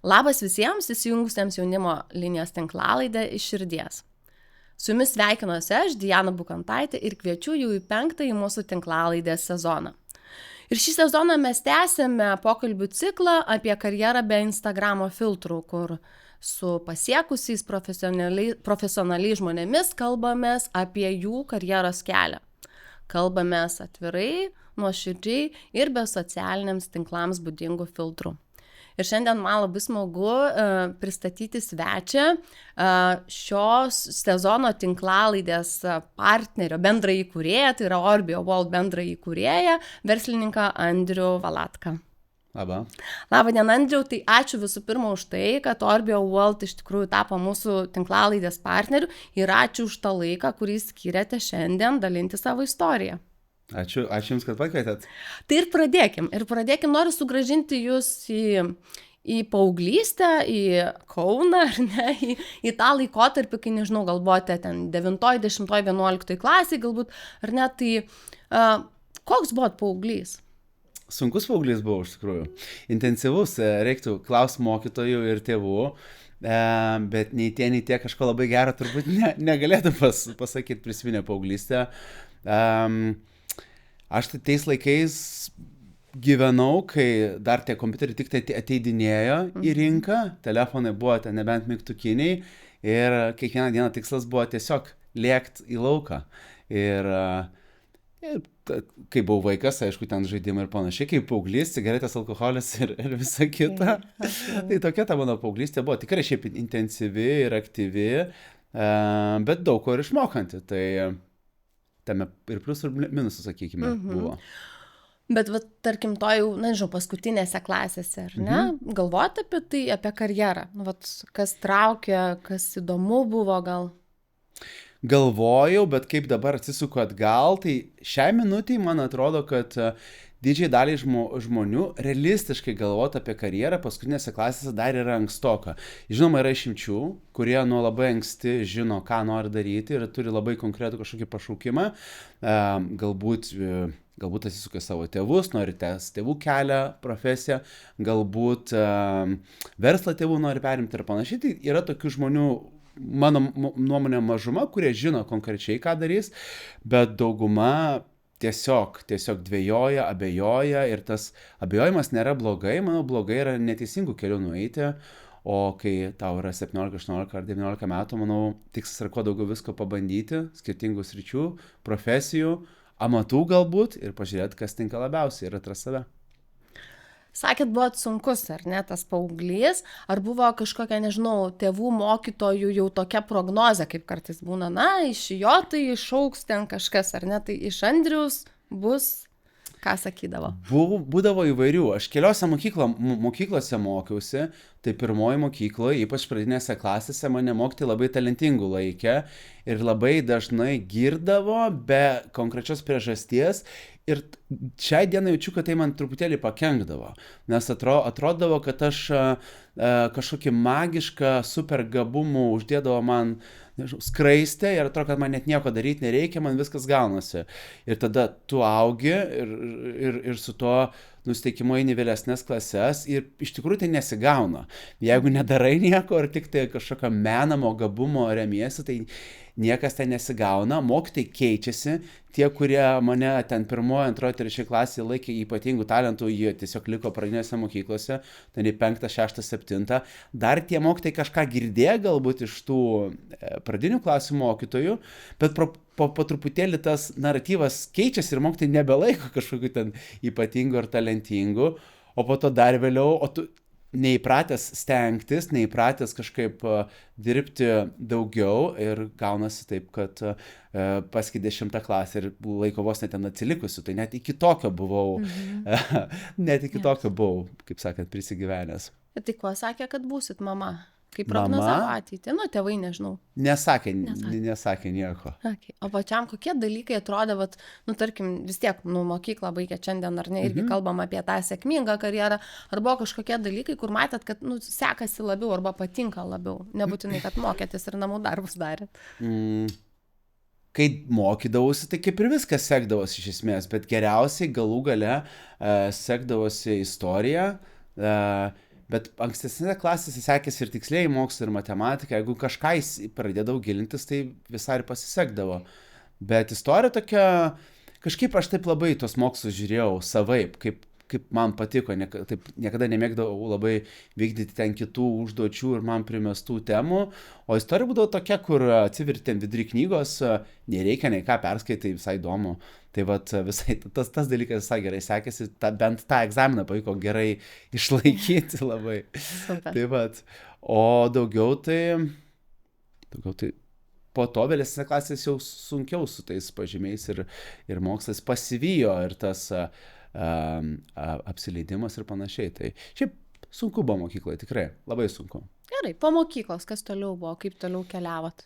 Labas visiems įsijungusiems jaunimo linijos tinklalaidę iš širdies. Su jumis sveikinuosi aš, Diana Bukantaitė, ir kviečiu jau į 5-ąjį mūsų tinklalaidės sezoną. Ir šį sezoną mes tęsėme pokalbių ciklą apie karjerą be Instagramo filtrų, kur su pasiekusiais profesionaliais žmonėmis kalbamės apie jų karjeros kelią. Kalbamės atvirai, nuoširdžiai ir be socialiniams tinklams būdingų filtrų. Ir šiandien man labai smagu pristatyti svečią, šios sezono tinklalaidės partnerio, bendrąjį įkūrėją, tai yra Orbio World bendrąjį įkūrėją, verslininką Andrių Valatką. Labą. Labą dieną, Andriau, tai ačiū visų pirma už tai, kad Orbio World iš tikrųjų tapo mūsų tinklalaidės partneriu ir ačiū už tą laiką, kurį skiriate šiandien dalinti savo istoriją. Ačiū Jums, kad pakvietėt. Tai ir pradėkim. Noriu sugrąžinti jūs į paauglystę, į Kauną, ar ne, į tą laikotarpį, kai, nežinau, galvote, ten 9, 10, 11 klasiai galbūt, ar ne, tai koks buvot paauglys? Sunkus paauglys buvo, iš tikrųjų. Intensyvus, reiktų klausti mokytojų ir tėvų, bet nei tie kažko labai gero turbūt negalėtų pasakyti prisiminę paauglystę. Aš tais laikais gyvenau, kai dar tie kompiuteriai tik tai ateidinėjo į rinką, telefonai buvo ten nebent mygtukiniai ir kiekvieną dieną tikslas buvo tiesiog lėkti į lauką. Ir kai buvau vaikas, aišku, ten žaidimai ir panašiai, kaip paauglys, cigaretės, alkoholis ir visa kita. Tai tokia ta mano paauglystė buvo tikrai šiaip intensyvi ir aktyvi, bet daug ko ir išmokanti. Tai tame ir pliusų ir minusų, sakykime, buvo. Bet, tarkim, to jau, nežinau, paskutinėse klasėse, ar ne? Galvoti apie tai, apie karjerą. Kas traukia, kas įdomu buvo gal? Galvojau, bet kaip dabar atsisuku atgal, tai šiai minutei man atrodo, kad didžiai daliai žmonių realistiškai galvoti apie karjerą paskutinėse klasėse dar yra ankstoka. Žinoma, yra išimčių, kurie nuo labai anksti žino, ką nori daryti ir turi labai konkretų kažkokį pašaukimą. Galbūt atsisuka savo tėvus, nori tęsti tėvų kelią, profesiją, galbūt verslą tėvų nori perimti ir panašiai. Tai yra tokių žmonių, mano nuomonė, mažuma, kurie žino konkrečiai, ką darys, bet dauguma tiesiog dvejoja, abejoja ir tas abejojimas nėra blogai, manau, blogai yra neteisingų kelių nueiti, o kai tau yra 17, 18 ar 19 metų, manau, tikslas yra kuo daugiau visko pabandyti, skirtingų sričių, profesijų, amatų galbūt ir pažiūrėti, kas tinka labiausiai ir atrasti save. Sakėt, buvot sunkus, ar ne, tas paauglys, ar buvo kažkokia, nežinau, tėvų mokytojų jau tokia prognozė, kaip kartais būna, iš jo tai išaugs ten kažkas, ar ne, tai iš Andriaus bus, ką sakydavo? Būdavo įvairių, aš keliose mokyklose mokiausi, tai pirmoji mokykloje, ypač pradinėse klasėse, mane mokytojai labai talentingų laikė ir labai dažnai girdavo be konkrečios priežasties. Ir šiai dienai jaučiu, kad tai man truputėlį pakenkdavo, nes atrodavo, kad aš kažkokį magišką super gabumų uždėdavo man, nežinau, skraistę ir atrodo, kad man net nieko daryti nereikia, man viskas gaunasi. Ir tada tu augi ir su to nusiteikimu eini vėlesnės klases ir iš tikrųjų tai nesigauna. Jeigu nedarai nieko ar tik tai kažkokio menamo gabumo remiesi, tai niekas ten nesigauna, mokytojai keičiasi, tie, kurie mane ten 1, 2, 3 klasėje laikė ypatingų talentų, jie tiesiog liko pradinėse mokyklose, ten į 5, 6, 7, dar tie mokytojai kažką girdėjo galbūt iš tų pradinių klasių mokytojų, bet po truputėlį tas naratyvas keičiasi ir mokytojai nebelaiko kažkokių ten ypatingų ar talentingų, o po to dar vėliau, o tu neįpratęs stengtis, neįpratęs kažkaip dirbti daugiau ir gaunasi taip, kad paskui 10 klasę ir laiko vos net ten atsilikusiu, tai net iki tokio buvau, kaip sakant, prisigyvenęs. Ir tai kuo sakė, kad būsit mama? Kaip prognozavo ateitį? Tėvai nežinau. Nesakė nieko. Okay. O pačiam kokie dalykai atrodė, tarkim, vis tiek, mokyklą baigė šiandien, ar ne, irgi kalbam apie tą sėkmingą karjerą, ar buvo kažkokie dalykai, kur matėt, kad, sekasi labiau arba patinka labiau, nebūtinai, kad mokėtės ir namų darbus darėt. Kai mokydavausi, tai kaip ir viskas sekdavosi iš esmės, bet geriausiai galų gale sekdavosi istorija, Bet ankstesnėse klasėse sekėsi ir tikslieji mokslai, ir matematika. Jeigu kažką pradėdavau gilintis, tai visai ir pasisekdavo. Bet istorija tokia, kažkaip aš taip labai tos mokslus žiūrėjau savaip, kaip man patiko, taip niekada nemėgdavau labai vykdyti ten kitų užduočių ir man primestų temų, o istorija būdavo tokia, kur atsivertėm vidury knygos, nereikia nei ką perskaitai, visai įdomu. Tai vat visai tas dalykas visai gerai sekėsi, bent tą egzaminą pavyko gerai išlaikyti labai. Super. Tai vat, o daugiau tai po to vėlesnės klasės jau sunkiau su tais pažymiais ir mokslas pasivijo ir tas apsileidimas ir panašiai. Tai šiaip sunku buvo mokykloje, tikrai, labai sunku. Gerai, po mokyklos, kas toliau buvo, kaip toliau keliavot?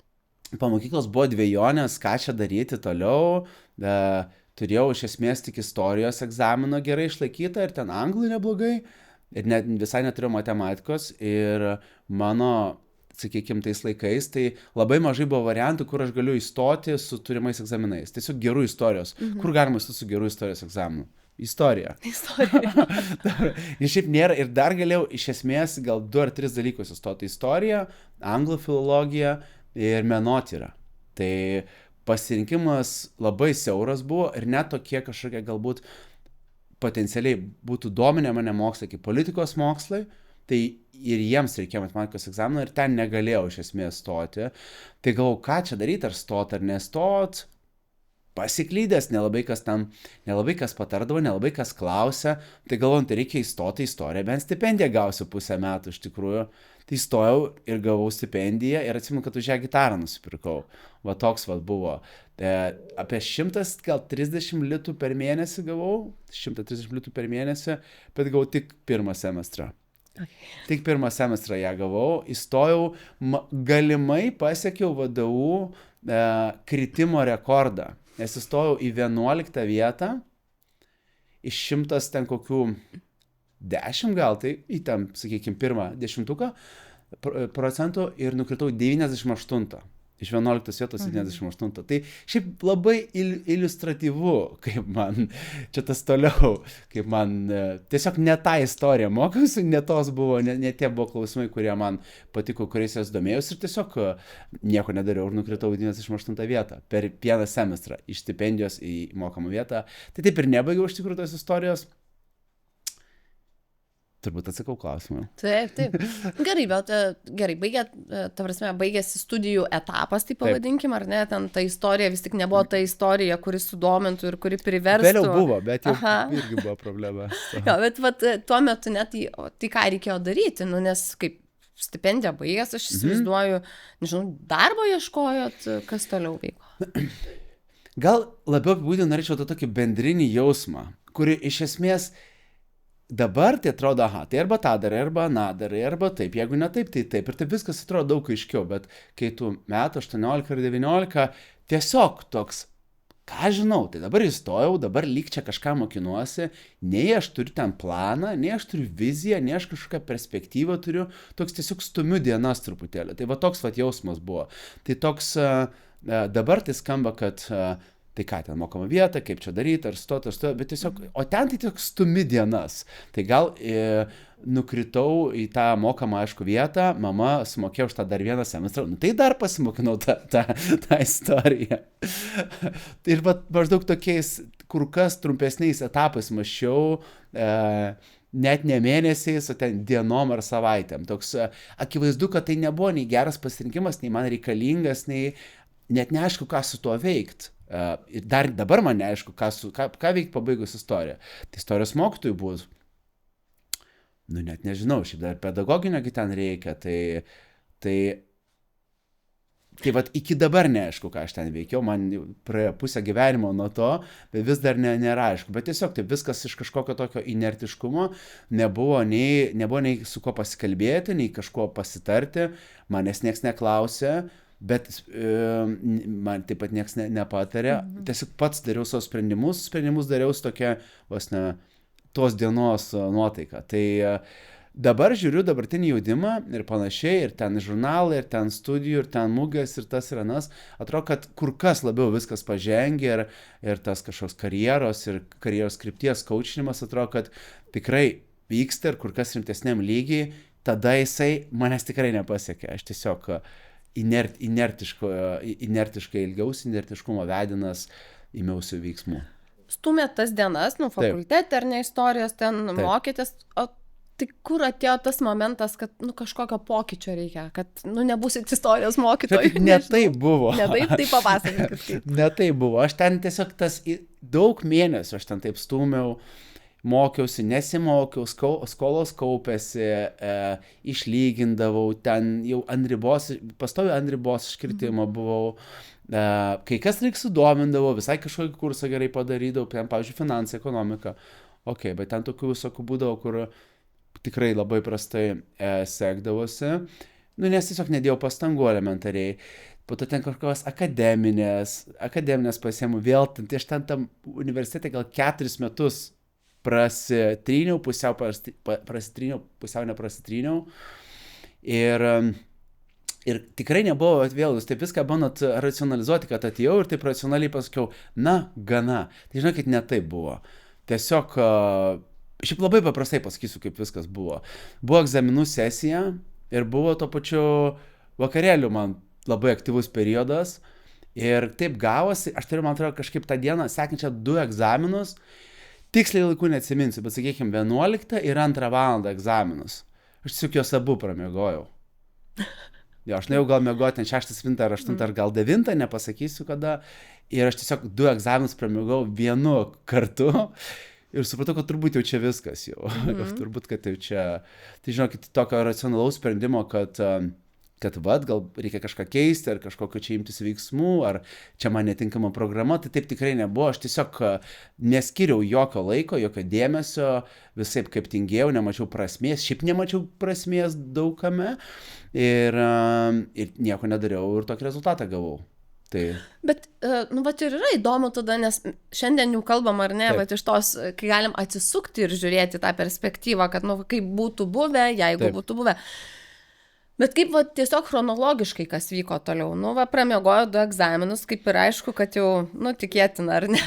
Po mokyklos buvo dvejonės, ką čia daryti toliau. Turėjau iš esmės tik istorijos egzamino gerai išlaikytą ir ten anglų neblogai. Ir visai neturėjau matematikos. Ir mano, sakykime, tais laikais, tai labai mažai buvo variantų, kur aš galiu įstoti su turimais egzaminais. Tiesiog gerų istorijos. Kur galima įstoti su gerų istorijos egzaminu? Istorija. Ir šiaip nėra, ir dar galėjau iš esmės gal 2 ar 3 dalykus įstoti. Istorija, anglų filologija ir menotyrą. Tai pasirinkimas labai siauras buvo ir net tokie kažkokie galbūt potencialiai būtų dominę mane mokslai, kaip politikos mokslai, tai ir jiems reikėjo matematikos egzamino ir ten negalėjau iš esmės stoti. Tai galvau, ką čia daryti, ar stot ar nestot. Pasiklydęs, nelabai kas patardavo, nelabai kas klausė, tai galvojant, tai reikia įstoti į istoriją, bent stipendiją gausiu pusę metų iš tikrųjų. Tai įstojau ir gavau stipendiją ir atsimenu, kad už ją gitarą nusipirkau. Va toks va buvo. Apie 130 litų per mėnesį gavau, 130 litų per mėnesį, bet gavau tik pirmą semestrą. Okay. Tik pirmą semestrą ją gavau, įstojau, galimai pasiekiau VDU kritimo rekordą. Nes įstojau į 11 vietą, iš 100 ten kokių 10 gal, tai į ten, sakykime, pirmą 10% ir nukritau 98. Iš 11 vietos 98. Tai šiaip labai iliustratyvu, kaip man, čia tas toliau, kaip man tiesiog ne tą istoriją mokiausi, ne tos buvo, ne tie buvo klausimai, kurie man patiko, kuriais jas domėjausi ir tiesiog nieko nedariau ir nukritau 98 vietą per vieną semestrą iš stipendijos į mokamą vietą. Tai taip ir nebaigiau iš tikrųjų tos istorijos. Turbūt atsakau klausimą. Taip. Gerai, bet baigėsi studijų etapas, tai pavadinkim, ar ne, ten ta istorija vis tik nebuvo ta istorija, kuri sudomintų ir kuri priverstų. Vėliau buvo, bet jau irgi buvo problema. Jo, bet tuo metu net tai ką reikėjo daryti, nes kaip stipendija baigės, aš įsivaizduoju, nežinau, darbo ieškojot, kas toliau vyko? Gal labiau apibūdinti norėčiau tą tokį bendrinį jausmą, kuri iš esmės dabar tai atrodo, tai arba tą darai, arba aną darai, arba taip, jeigu ne taip, tai taip. Ir taip viskas atrodo daug aiškiau, bet kai tu metų 18 ar 19, tiesiog toks, ką žinau, tai dabar įstojau, dabar lyg čia kažką mokinuosi, nei aš turiu ten planą, nei aš turiu viziją, nei aš kažkokią perspektyvą turiu, toks tiesiog stumiu dienas truputėlį. Tai va toks va jausmas buvo. Tai toks, dabar tai skamba, kad tai ką, ten mokama vieta, kaip čia daryti, ar stoti, bet tiesiog, o ten tai tiesiog stumi dienas. Tai gal nukritau į tą mokamą, aišku, vietą, mama sumokėjo už tą dar vieną semestrą, tai dar pasimokinau tą istoriją. Ir maždaug tokiais kur kas trumpesniais etapais mąsčiau, net ne mėnesiais, o ten dienom ar savaitėm. Toks akivaizdu, kad tai nebuvo nei geras pasirinkimas, nei man reikalingas, nei net neaišku, ką su tuo veikti. Ir dar dabar man neaišku, ką veikti pabaigus istoriją. Tai istorijos mokytojų bus, net nežinau, šiaip dar pedagoginio ten reikia, tai vat iki dabar neaišku, ką aš ten veikiau, man praėjo pusę gyvenimo nuo to, bet vis dar nėra aišku. Bet tiesiog tai viskas iš kažkokio tokio inertiškumo, nebuvo nei su kuo pasikalbėti, nei kažkuo pasitarti, manęs nieks neklausė. Bet man taip pat nieks nepatarė, tiesiog pats dariau savo sprendimus dariau su tokia, tos dienos nuotaika. Tai dabar žiūriu dabartinį jaunimą ir panašiai, ir ten žurnalai, ir ten studijų, ir ten mugės, ir tas ir anas, atrodo, kad kur kas labiau viskas pažengia ir tas kažkoks karjeros ir karjeros krypties kaučinimas, atrodo, kad tikrai vyksta ir kur kas rimtesniam lygiai, tada jisai manęs tikrai nepasiekė. Aš tiesiog inertiškai ilgiausi, inertiškumo vedinas įmiausių veiksmų. Stumėt tas dienas, fakultete ar ne istorijos, ten mokytės, o tai kur atėjo tas momentas, kad kažkokio pokyčio reikia, kad nebūsit istorijos mokytojai? Ne taip buvo. Ne taip, tai papasakokit. Ne taip buvo. Aš ten tiesiog daug mėnesių aš ten taip stūmiau, mokiausi, nesimokiau, skolos kaupėsi, išlygindavau, ten jau pastoviai ant ribos iškritimo buvau. Kai kas reik sudomindavo, visai kažkokį kursą gerai padarydavau, pavyzdžiui, finansą, ekonomiką. Ok, bet ten tokių visokių būdavo, kur tikrai labai prastai sekdavosi, nes tiesiog nedėjau pastangų elementariai. Po to ten kažkokios akademinės pasiėmų vėl, tai aš ten tam universitete gal 4 metus prasitryniau, pusiau neprasitryniau. Ir tikrai nebuvo vėl, jūs taip viską bandot racionalizuoti, kad atėjau ir taip racionaliai pasakiau, gana. Tai žinokit, ne taip buvo. Tiesiog šiaip labai paprastai pasakysiu, kaip viskas buvo. Buvo egzaminų sesija ir buvo to pačiu vakarėlių man labai aktyvus periodas. Ir taip gavosi, aš turiu, man atrodo, kažkaip tą dieną sekančią 2 egzaminus, tiksliai laikų neatsiminsiu, bet sakykime 11 ir 2 valandą egzaminus. Aš tiesiog juos abu pramiegojau. Jo, aš nuėjau gal miegoti 6, 7 ar 8 ar gal 9, nepasakysiu kada. Ir aš tiesiog 2 egzaminus pramiegojau vienu kartu. Ir supratau, kad turbūt jau čia viskas jau. Turbūt, kad jau čia... Tai žinokit, tokio racionalaus sprendimo, kad gal reikia kažką keisti, ar kažkokio čia imtis veiksmų, ar čia man netinkama programa, tai taip tikrai nebuvo. Aš tiesiog neskiriau jokio laiko, jokio dėmesio, visaip kaip tingėjau, nemačiau prasmės, šiaip nemačiau prasmės daugame ir nieko nedariau ir tokį rezultatą gavau. Tai... Bet, vat ir yra įdomu tada, nes šiandien jau kalbam, ar ne, bet iš tos, kai galim atsisukti ir žiūrėti tą perspektyvą, kad, kaip būtų buvę, jeigu būtų buvę. Bet kaip tiesiog chronologiškai kas vyko toliau? Pramiegojo 2 egzaminus, kaip ir aišku, kad jau, tikėtina, ar ne,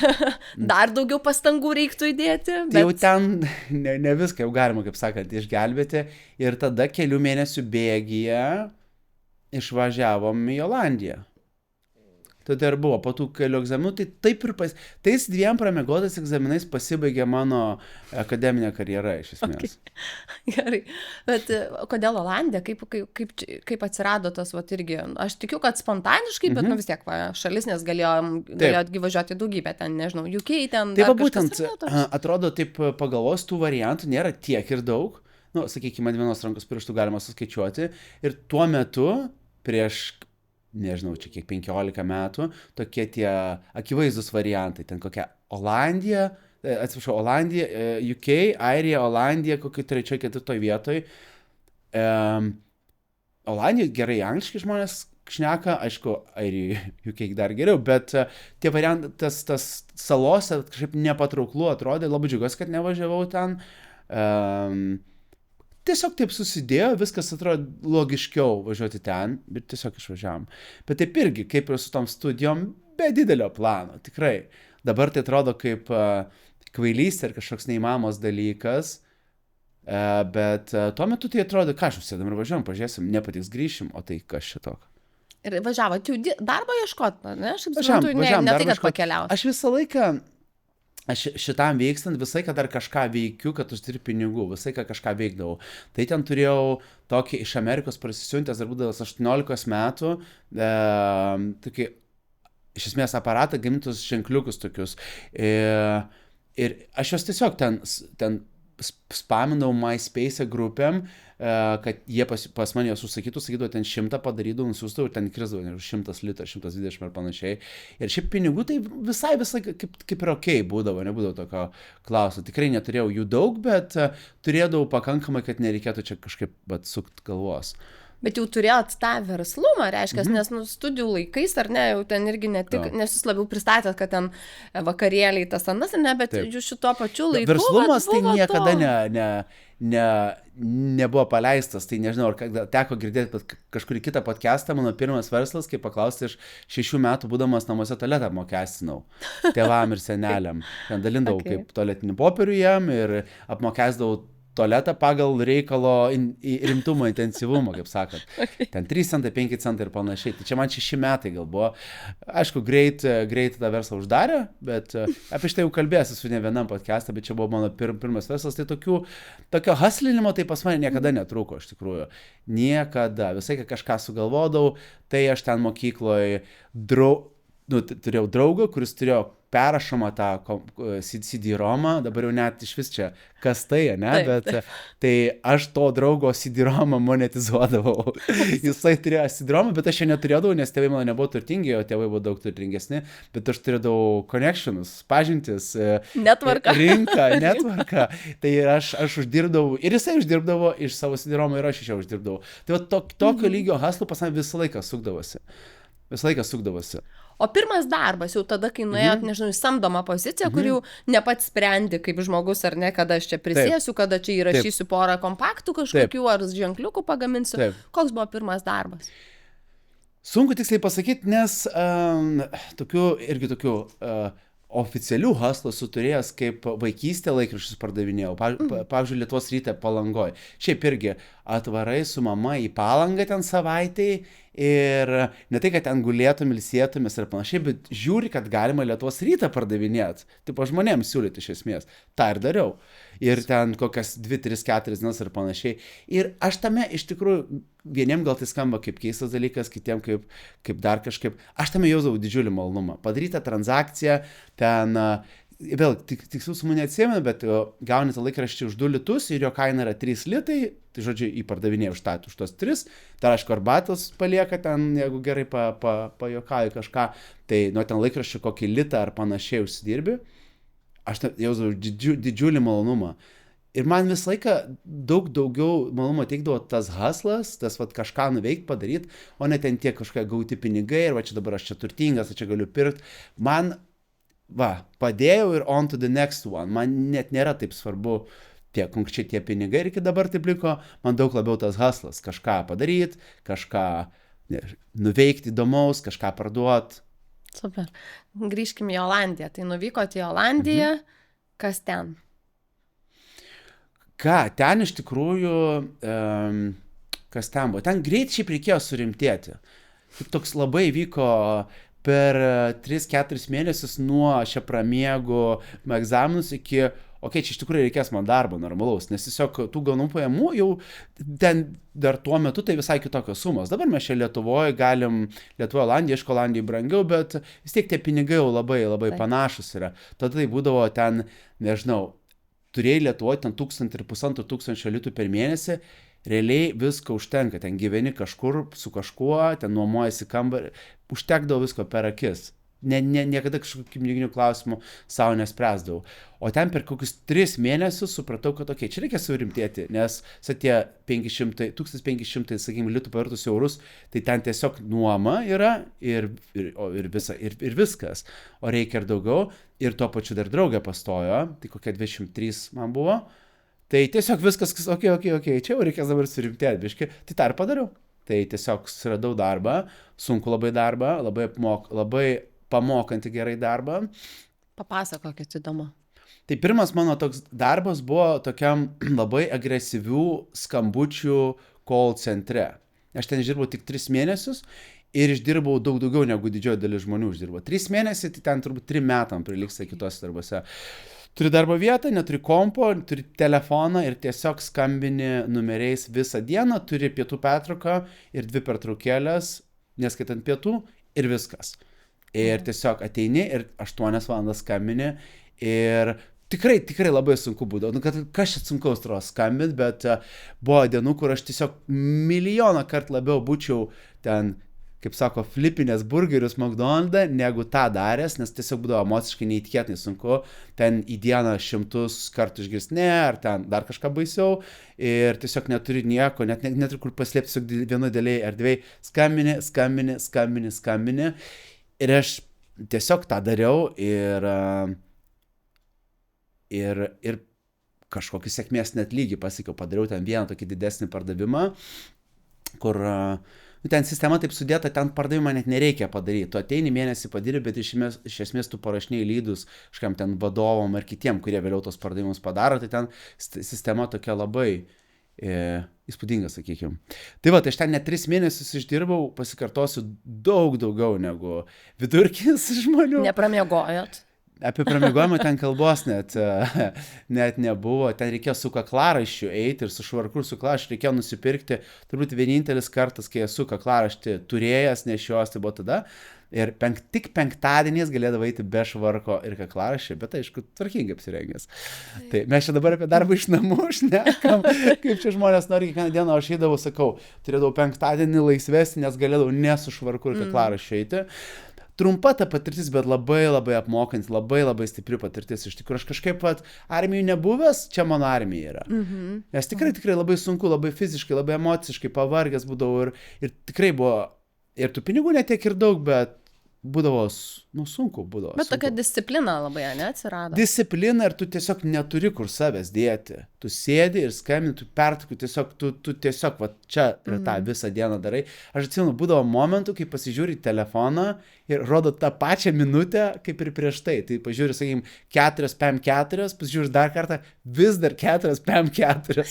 dar daugiau pastangų reiktų įdėti. Bet... Jau ten ne viską jau galima, kaip sakant, išgelbėti. Ir tada kelių mėnesių bėgyje išvažiavom į Olandiją. Tada ir buvo po tų kelių egzaminų, tai taip ir tais 2 pramiegotais egzaminais pasibaigė mano akademinė karjera, iš esmės. Okay. Gerai, bet kodėl Olandija, kaip atsirado tas, irgi, aš tikiu, kad spontaniškai, bet vis tiek, šalis, nes galėjot važiuoti daugybę, ten, nežinau, UK, ten dar kažkas. Taip, būtent, atrodo, taip pagalvos, tų variantų nėra tiek ir daug, sakykime, 1 rankos pirštų galima suskaičiuoti, ir tuo metu, prieš nežinau, čia kiek 15 metų, tokie tie akivaizdus variantai, ten kokia Olandija, UK, Airija, Olandija, kokiai 3, 4 vietoj. Olandija gerai angliškai žmonės šneka, aišku, Airija, UK dar geriau, bet tie variantai, tas salose kažkaip nepatrauklu atrodė, labai džiugiuosi, kad nevažiavau ten. Tiesiog taip susidėjo, viskas atrodo logiškiau važiuoti ten, bet tiesiog išvažiavam. Bet taip irgi, kaip ir su tom studijom, be didelio plano, tikrai. Dabar tai atrodo kaip kvailystė ir kažkoks neįmanomas dalykas, bet tuo metu tai atrodo, ką aš užsėdam ir važiuojam, pažiūrėsim, nepatiks grįšim, o tai kas šitok. Ir važiavot jau darbo ieškot, ne? Aš suprantu, ne tai, kad pakeliaus. Aš visą laiką... Aš šitam vykstant visai, kad dar kažką veikiu, kad uždirbi pinigų, visai, kad kažką veikdavau. Tai ten turėjau tokį iš Amerikos prasisiuntęs, dar būdavęs 18 metų, tokį, iš esmės, aparatą, gamintus ženkliukus tokius. Ir aš juos tiesiog ten spaminau MySpace grupėm, kad jie pas mane juos užsakytų, sakydavo, ten 100 padarydavau, nusiųsdavau ir ten krisdavau 100 litrų, 120 ir panašiai. Ir šiaip pinigų tai visai kaip ir okei būdavo, nebūdavo tokio klausimo. Tikrai neturėjau jų daug, bet turėdavau pakankamai, kad nereikėtų čia kažkaip sukt galvos. Bet jau turėjot tą verslumą, reiškia, nes studijų laikais, ar ne, jau ten irgi ne tik, nes jūs labiau pristatėt, kad ten vakarėliai tas anas, ne, bet jūs šituo pačiu laiku. Verslumas tai niekada nebuvo paleistas, tai nežinau, ar teko girdėti, bet kažkurį kitą podcastą, mano pirmas verslas, kai paklausti, aš 6 metų būdamas namuose tualetą apmokestinau tėvam ir seneliam. Ten dalindavau kaip tualetinį popierių jam ir apmokesdavau tualetą pagal reikalo rimtumo intensyvumą, kaip sakant. Okay. Ten 3 centai, 5 centai ir panašiai. Tai čia man 6 metai gal buvo. Aišku, greit tą verslą uždarė, bet apie štai jau kalbėsiu su ne vienam podcast'e, bet čia buvo mano pirmas verslas. Tai tokio hustlinimo tai pas mane niekada netrūko, iš tikrųjų. Niekada. Visai, kai kažką sugalvodavau, tai aš ten mokykloje turėjau draugą, kuris turėjo perrašomą tą CD-romą, dabar jau net iš vis čia kas tai, ne, bet tai aš to draugo CD-romą monetizuodavau. Jisai turėjo CD-romą, bet aš jo neturėdavau, nes tėvai mano nebuvo turtingi, o tėvai buvo daug turtingesni, bet aš turėdavau connectionus, pažintis, netvarką. Tai aš uždirbdavau, ir jisai uždirbdavo iš savo CD-romą, ir aš iš jo uždirbdavau. Tai va tokio lygio hustlų pas mane visą laiką sukdavosi. O pirmas darbas jau tada, kai nuėjot, nežinau, į samdomą poziciją, kur jau ne pats sprendi kaip žmogus, ar ne, kada aš čia prisėsiu, kada čia įrašysiu porą kompaktų kažkokių, ar ženkliukų pagaminsiu. Koks buvo pirmas darbas? Sunku tiksliai pasakyti, nes tokių oficialių hustlų suturėjęs, kaip vaikystė laikraščius pardavinėjau. Pavyzdžiui, Lietuvos ryte Palangoj. Šiaip irgi atvarai su mama į Palangą ten savaitėj ir ne tai, kad ten gulėtum, ilsėtumės ir panašiai, bet žiūri, kad galima Lietuvos rytą pardavinėti. Tipo žmonėms siūlyti iš esmės. Ta ir dariau. Ir ten kokias 2, 3, 4 dienas ir panašiai. Ir aš tame iš tikrųjų, vieniem gal tai skamba kaip keistas dalykas, kitiem kaip dar kažkaip. Aš tame jausdavau didžiulį malonumą. Padaryta transakcija, ten, vėl, tiksliau su mane atsiemė, bet gauni tą laikraštį už 2 litus ir jo kaina yra 3 litai, tai žodžiu, įpardavinėjau už tos 3, tai aišku, arbatos palieka ten, jeigu gerai pajokauju kažką, tai nuo ten laikraščių kokį litą ar panašiai užsidirbi, aš jausdavau didžiulį malonumą. Ir man visą laiką daug daugiau malonumo teikdavo tas hustlas, tas vat, kažką nuveikti, padaryti, o ne ten tie kažkokie gauti pinigai ir va čia dabar aš čia turtingas, aš čia galiu pirkti. Man, padėjau ir on to the next one. Man net nėra taip svarbu konkrečiai tie pinigai ir iki dabar taip liko, man daug labiau tas hustlas. Kažką padaryti, kažką nuveikti įdomaus, kažką parduoti. Super. Grįžkime į Olandiją. Tai nuvykote į Olandiją, kas ten? Ten iš tikrųjų, kas ten buvo? Ten greit šiaip reikėjo surimtėti. Toks labai vyko per 3-4 mėnesius nuo aš pramiegu egzaminus iki, čia iš tikrųjų reikės man darbo normalaus, nes tiesiog tų gaunų pajamų jau ten dar tuo metu tai visai kitokios sumos. Dabar mes čia Lietuvoje galim, Olandija, aišku, Olandijai brangiau, bet vis tiek tie pinigai jau labai panašus yra. Tada tai būdavo ten, nežinau, turėjai Lietuvoje ten 1,5 tūkstančio litų per mėnesį, realiai viską užtenka, ten gyveni kažkur su kažkuo, ten nuomojasi kambarį, užtekdavo visko per akis. Niekada kažkokių piniginių klausimų savo nespręsdavau. O ten per kokius 3 mėnesius supratau, kad čia reikia surimtėti, nes tie 1500, sakykime, litų pavirtus eurus, tai ten tiesiog nuoma yra ir viskas. O reikia ir daugiau, ir tuo pačiu dar draugė pastojo, tai kokie 23 man buvo. Tai tiesiog viskas, čia jau reikės dabar surimtėti, biškai, tai tą ir padariau. Tai tiesiog susiradau darbą, sunku labai darbą, labai pamokantį gerai darbą. Papasakokit, įdomu. Tai pirmas mano toks darbas buvo tokiam labai agresyvių skambučių call centre. Aš ten išdirbau tik 3 mėnesius ir išdirbau daug daugiau negu didžioji dalis žmonių uždirbo. 3 mėnesiai, tai ten turbūt 3 metam prilygsta kitose darbuose. Turi darbo vietą, neturi kompo, turi telefoną ir tiesiog skambini numeriais visą dieną, turi pietų pertrauką ir 2 pertraukėlės, neskaitant pietų, ir viskas. Ir tiesiog ateini ir 8 valandas skambini ir tikrai labai sunku būdavo. Kas čia sunkaus turo skambint, bet buvo dienų, kur aš tiesiog milijoną kartų labiau būčiau ten, kaip sako, flipinės burgerius McDonald'e, negu tą daręs, nes tiesiog būdavo emociškai neįtikėtinai sunku, ten į dieną 100 kartų išgirsti ne, ar ten dar kažką baisiau, ir tiesiog neturi nieko, neturi kur paslėpti, tiesiog vienu dėliai ar dviejai, skambini, ir aš tiesiog tą dariau, ir kažkokį sėkmės net lygį pasiekiau, padariau ten vieną tokį didesnį pardavimą, kur ten sistema taip sudėta, ten pardavimą net nereikia padaryti. Tu ateini mėnesį padirbi, bet iš esmės tu parašinėjai lydus kažkam ten vadovom ar kitiem, kurie vėliau tos pardavimus padaro, tai ten sistema tokia labai įspūdinga, sakykime. Tai va, tai aš ten net 3 mėnesius išdirbau, pasikartosiu, daug daugiau negu vidurkis žmonių. Nepramiegojot? Apie pramiegojimą ten kalbos net nebuvo, ten reikėjo su kaklaraiščiu eiti ir su švarku ir su kaklaraiščiu reikėjo nusipirkti, turbūt vienintelis kartas, kai esu kaklaraištį turėjęs, nešios, tai buvo tada. Ir tik penktadieniais galėdavo eiti be švarko ir kaklaraiščio, bet aišku, tvarkingai apsirengęs. Tai mes čia dabar apie darbą iš namų šnekam, kaip čia žmonės nori kiekvieną dieną, aš eidavau, sakau, turėdavau penktadienį laisvesnį, nes galėdavau ne su švarku ir kaklaraiščiu eiti. Trumpa ta patirtis, bet labai labai apmokant, labai labai stipri patirtis. Iš tikrųjų, aš kažkaip pat armijų nebuvęs, čia mano armija yra. Nes tikrai labai sunku, labai fiziškai, labai emociškai pavargęs būdavau ir tikrai buvo, ir tų pinigų netiek ir daug, bet būdavo, sunku būdavo. Bet tokia disciplina labai, atsirado. Disciplina ir tu tiesiog neturi kur savęs dėti. Tu sėdi ir skambini, tu pertikų, tu tiesiog, va, čia ir tą visą dieną darai. Aš atsimenu, būdavo momentų, kai pasižiūri į telefoną ir rodo tą pačią minutę, kaip ir prieš tai. Tai pažiūri, sakykim, 4 PM4, pasižiūri dar kartą, vis dar 4 PM4.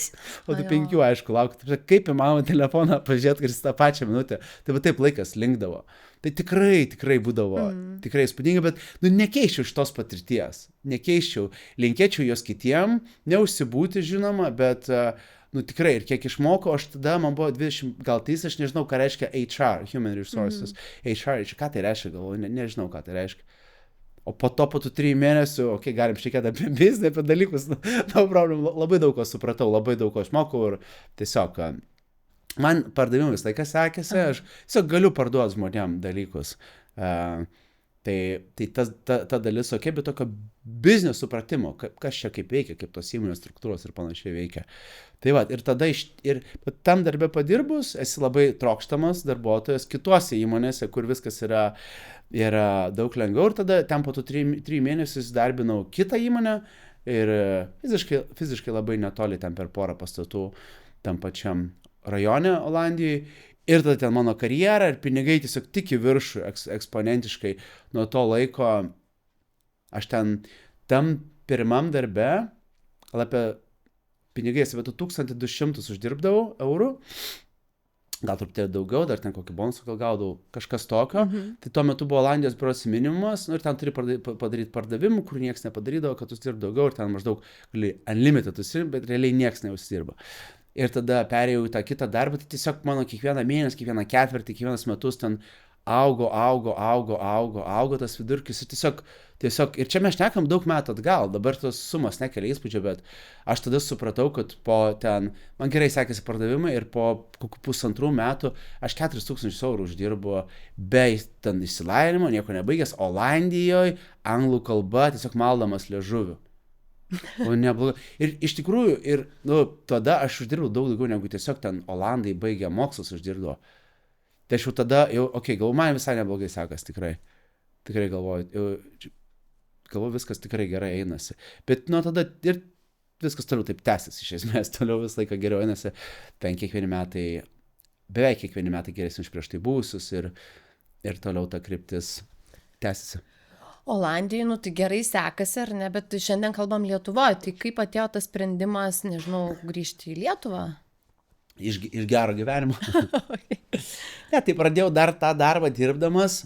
O tu 5, aišku, laukti. Kaip įmanoma telefoną pažiūrėti, kad jis tą pačią minutę. Tai va taip laikas linkdavo. Tai tikrai būdavo, tikrai įspūdinga, bet nekeičiau šitos patirties, linkėčiau jos kitiem, neužsibūti žinoma, bet tikrai ir kiek išmokau, aš tada, man buvo 20, gal tai aš nežinau, ką reiškia HR, Human Resources, HR, ką tai reiškia, galvoju, nežinau, ką tai reiškia. O po tų 3 mėnesių, galim šnekėti apie biznį, apie dalykus, no problem, labai daug ko supratau, labai daug ko išmokau ir tiesiog... Man pardavimai visą laiką sekėsi, aš tiesiog galiu parduoti žmonėm dalykus. Tai ta dalis bet tokio biznio supratimo, kas čia kaip veikia, kaip tos įmonės struktūros ir panašiai veikia. Tai va, ir tada tam darbe padirbus, esi labai trokštamas darbuotojas kitose įmonėse, kur viskas yra daug lengviau. Ir tada ten po tų 3 mėnesius darbinau kitą įmonę ir fiziškai labai netoli ten per porą pastatų tam pačiam rajone Olandijai ir tada ten mano karjera ir pinigai tiesiog tik į viršų eksponentiškai. Nuo to laiko aš tam pirmam darbe apie pinigais apie 1200 uždirbdavau eurų, gal truputėlį daugiau, dar ten kokį bonusą gal gaudavau, kažkas tokio. Tai tuo metu buvo Olandijos biuros minimumas, ir ten turi padaryti pardavimų, kur niekas nepadarydavo, kad uždirb daugiau, ir ten maždaug unlimited uždirb, bet realiai niekas neuždirba. Ir tada perėjau į tą kitą darbą, tai tiesiog mano kiekvieną mėnesį, kiekvieną ketvirtį, kiekvienas metus ten augo tas vidurkis. Tiesiog, ir čia mes šnekam daug metų atgal, dabar tos sumas nekelia įspūdžio, bet aš tada supratau, kad man gerai sekėsi pardavimai ir po kokių 1,5 metų aš 4,000 eurų uždirbu be ten išsilavinimo, nieko nebaigęs, Olandijoje, anglų kalba, tiesiog maldamas liežuviu. O neblogai. Ir iš tikrųjų, tada aš uždirbau daug daugiau negu tiesiog ten Olandai baigę mokslus uždirbo. Tai aš jau tada, galvoju, man visai neblogai sekas, tikrai galvoju, viskas tikrai gerai einasi. Bet nuo tada ir viskas toliau taip tęsiasi, iš esmės, toliau visą laiką geriau einasi, beveik kiekvieni metai geresni už prieš tai buvusius ir toliau ta kryptis tęsiasi. Olandijai, tai gerai sekasi, ar ne, bet šiandien kalbam Lietuvoje, tai kaip atėjo tas sprendimas, nežinau, grįžti į Lietuvą? Iš gero gyvenimo. Ne, tai pradėjau dar tą darbą dirbdamas,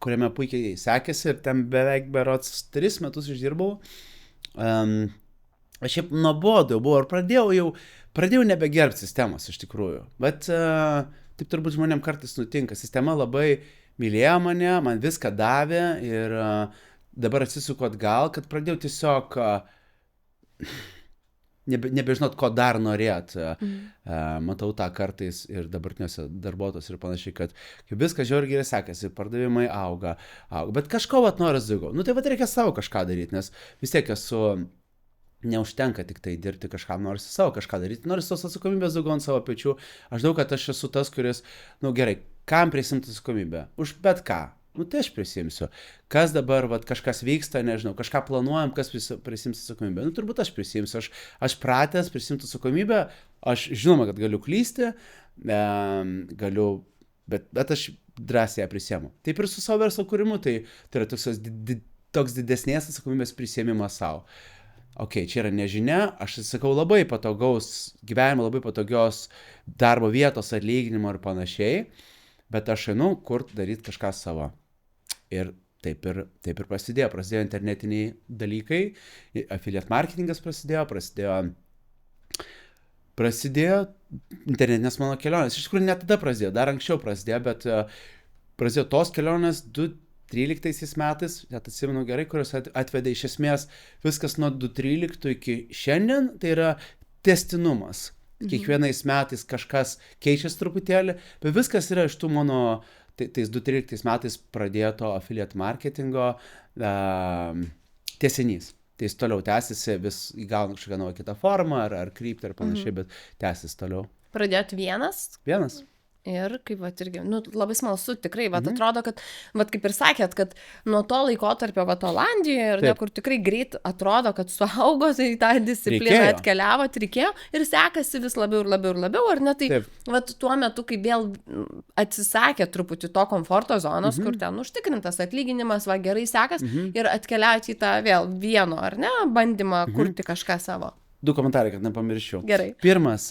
kuriame puikiai sekėsi ir ten beveik berods 3 metus išdirbau. Aš šiaip nuobodu buvo ir pradėjau nebegerbti sistemos iš tikrųjų, bet taip turbūt žmonėm kartais nutinka, sistema labai mylėjo mane, man viską davė ir dabar atsisuku atgal, kad pradėjau tiesiog nebežinot, ko dar norėt. Matau tą kartais ir dabartiniuose darbuotojus ir panašiai, kad viskas žiauriai gerai sekasi, pardavimai auga, bet kažko noras daugiau. Tai reikia savo kažką daryti, nes vis tiek neužtenka tik tai dirbti kažkam, norisi savo kažką daryti, norisi tos atsakomybės daugiau ant savo pečių. Aš žinau, kad aš esu tas, kuris, gerai, kam prisimti atsakomybę? Už bet ką. Tai aš prisimsiu. Kas dabar, kažkas vyksta, nežinau, kažką planuojam, kas prisims atsakomybę. Turbūt aš prisimsiu. Aš pratęs prisimti atsakomybę, aš žinoma, kad galiu klysti, galiu bet aš drąsiai ją prisiemu. Taip ir su savo verslo kūrimu, tai yra toks didesnės atsakomybės prisėmimas savo. Ok, čia yra nežinia, aš atsakau labai patogaus gyvenimo, labai patogios darbo vietos, atlyginimo ir panašiai, bet aš einu kur daryti kažką savo. Ir taip ir prasidėjo internetiniai dalykai, affiliate marketingas prasidėjo internetinės mano kelionės. Iš tikrųjų, net tada prasidėjo, dar anksčiau prasidėjo, bet prasidėjo tos kelionės 2013 metais, net atsimenu gerai, kurios atvedė iš esmės viskas nuo 2013 iki šiandien, tai yra tęstinumas. Kiekvienais metais kažkas keičiasi truputėlį, bet viskas yra iš tų mano, tais 2013 metais pradėto affiliate marketingo tęsinys. Tai jis toliau tęsiasi, vis įgauna kažkokią naują kitą formą ar kryptį ar panašiai, bet tęsis toliau. Pradėjot vienas? Vienas. Ir kaip vat irgi, labai smalsu, tikrai, vat atrodo, kad, vat kaip ir sakėt, kad nuo to laikotarpio, vat Olandijoje, ir ne, kur tikrai greit atrodo, kad suaugote į tą discipliną atkeliavot, reikėjo, ir sekasi vis labiau ir labiau ir labiau, ar ne, tai vat tuo metu, kai vėl atsisakė truputį to komforto zonos, kur ten užtikrintas atlyginimas, va gerai sekas, ir atkeliavot į tą vėl vieno, ar ne, bandymą kurti kažką savo. 2 komentarai, kad nepamirščiau. Gerai. Pirmas,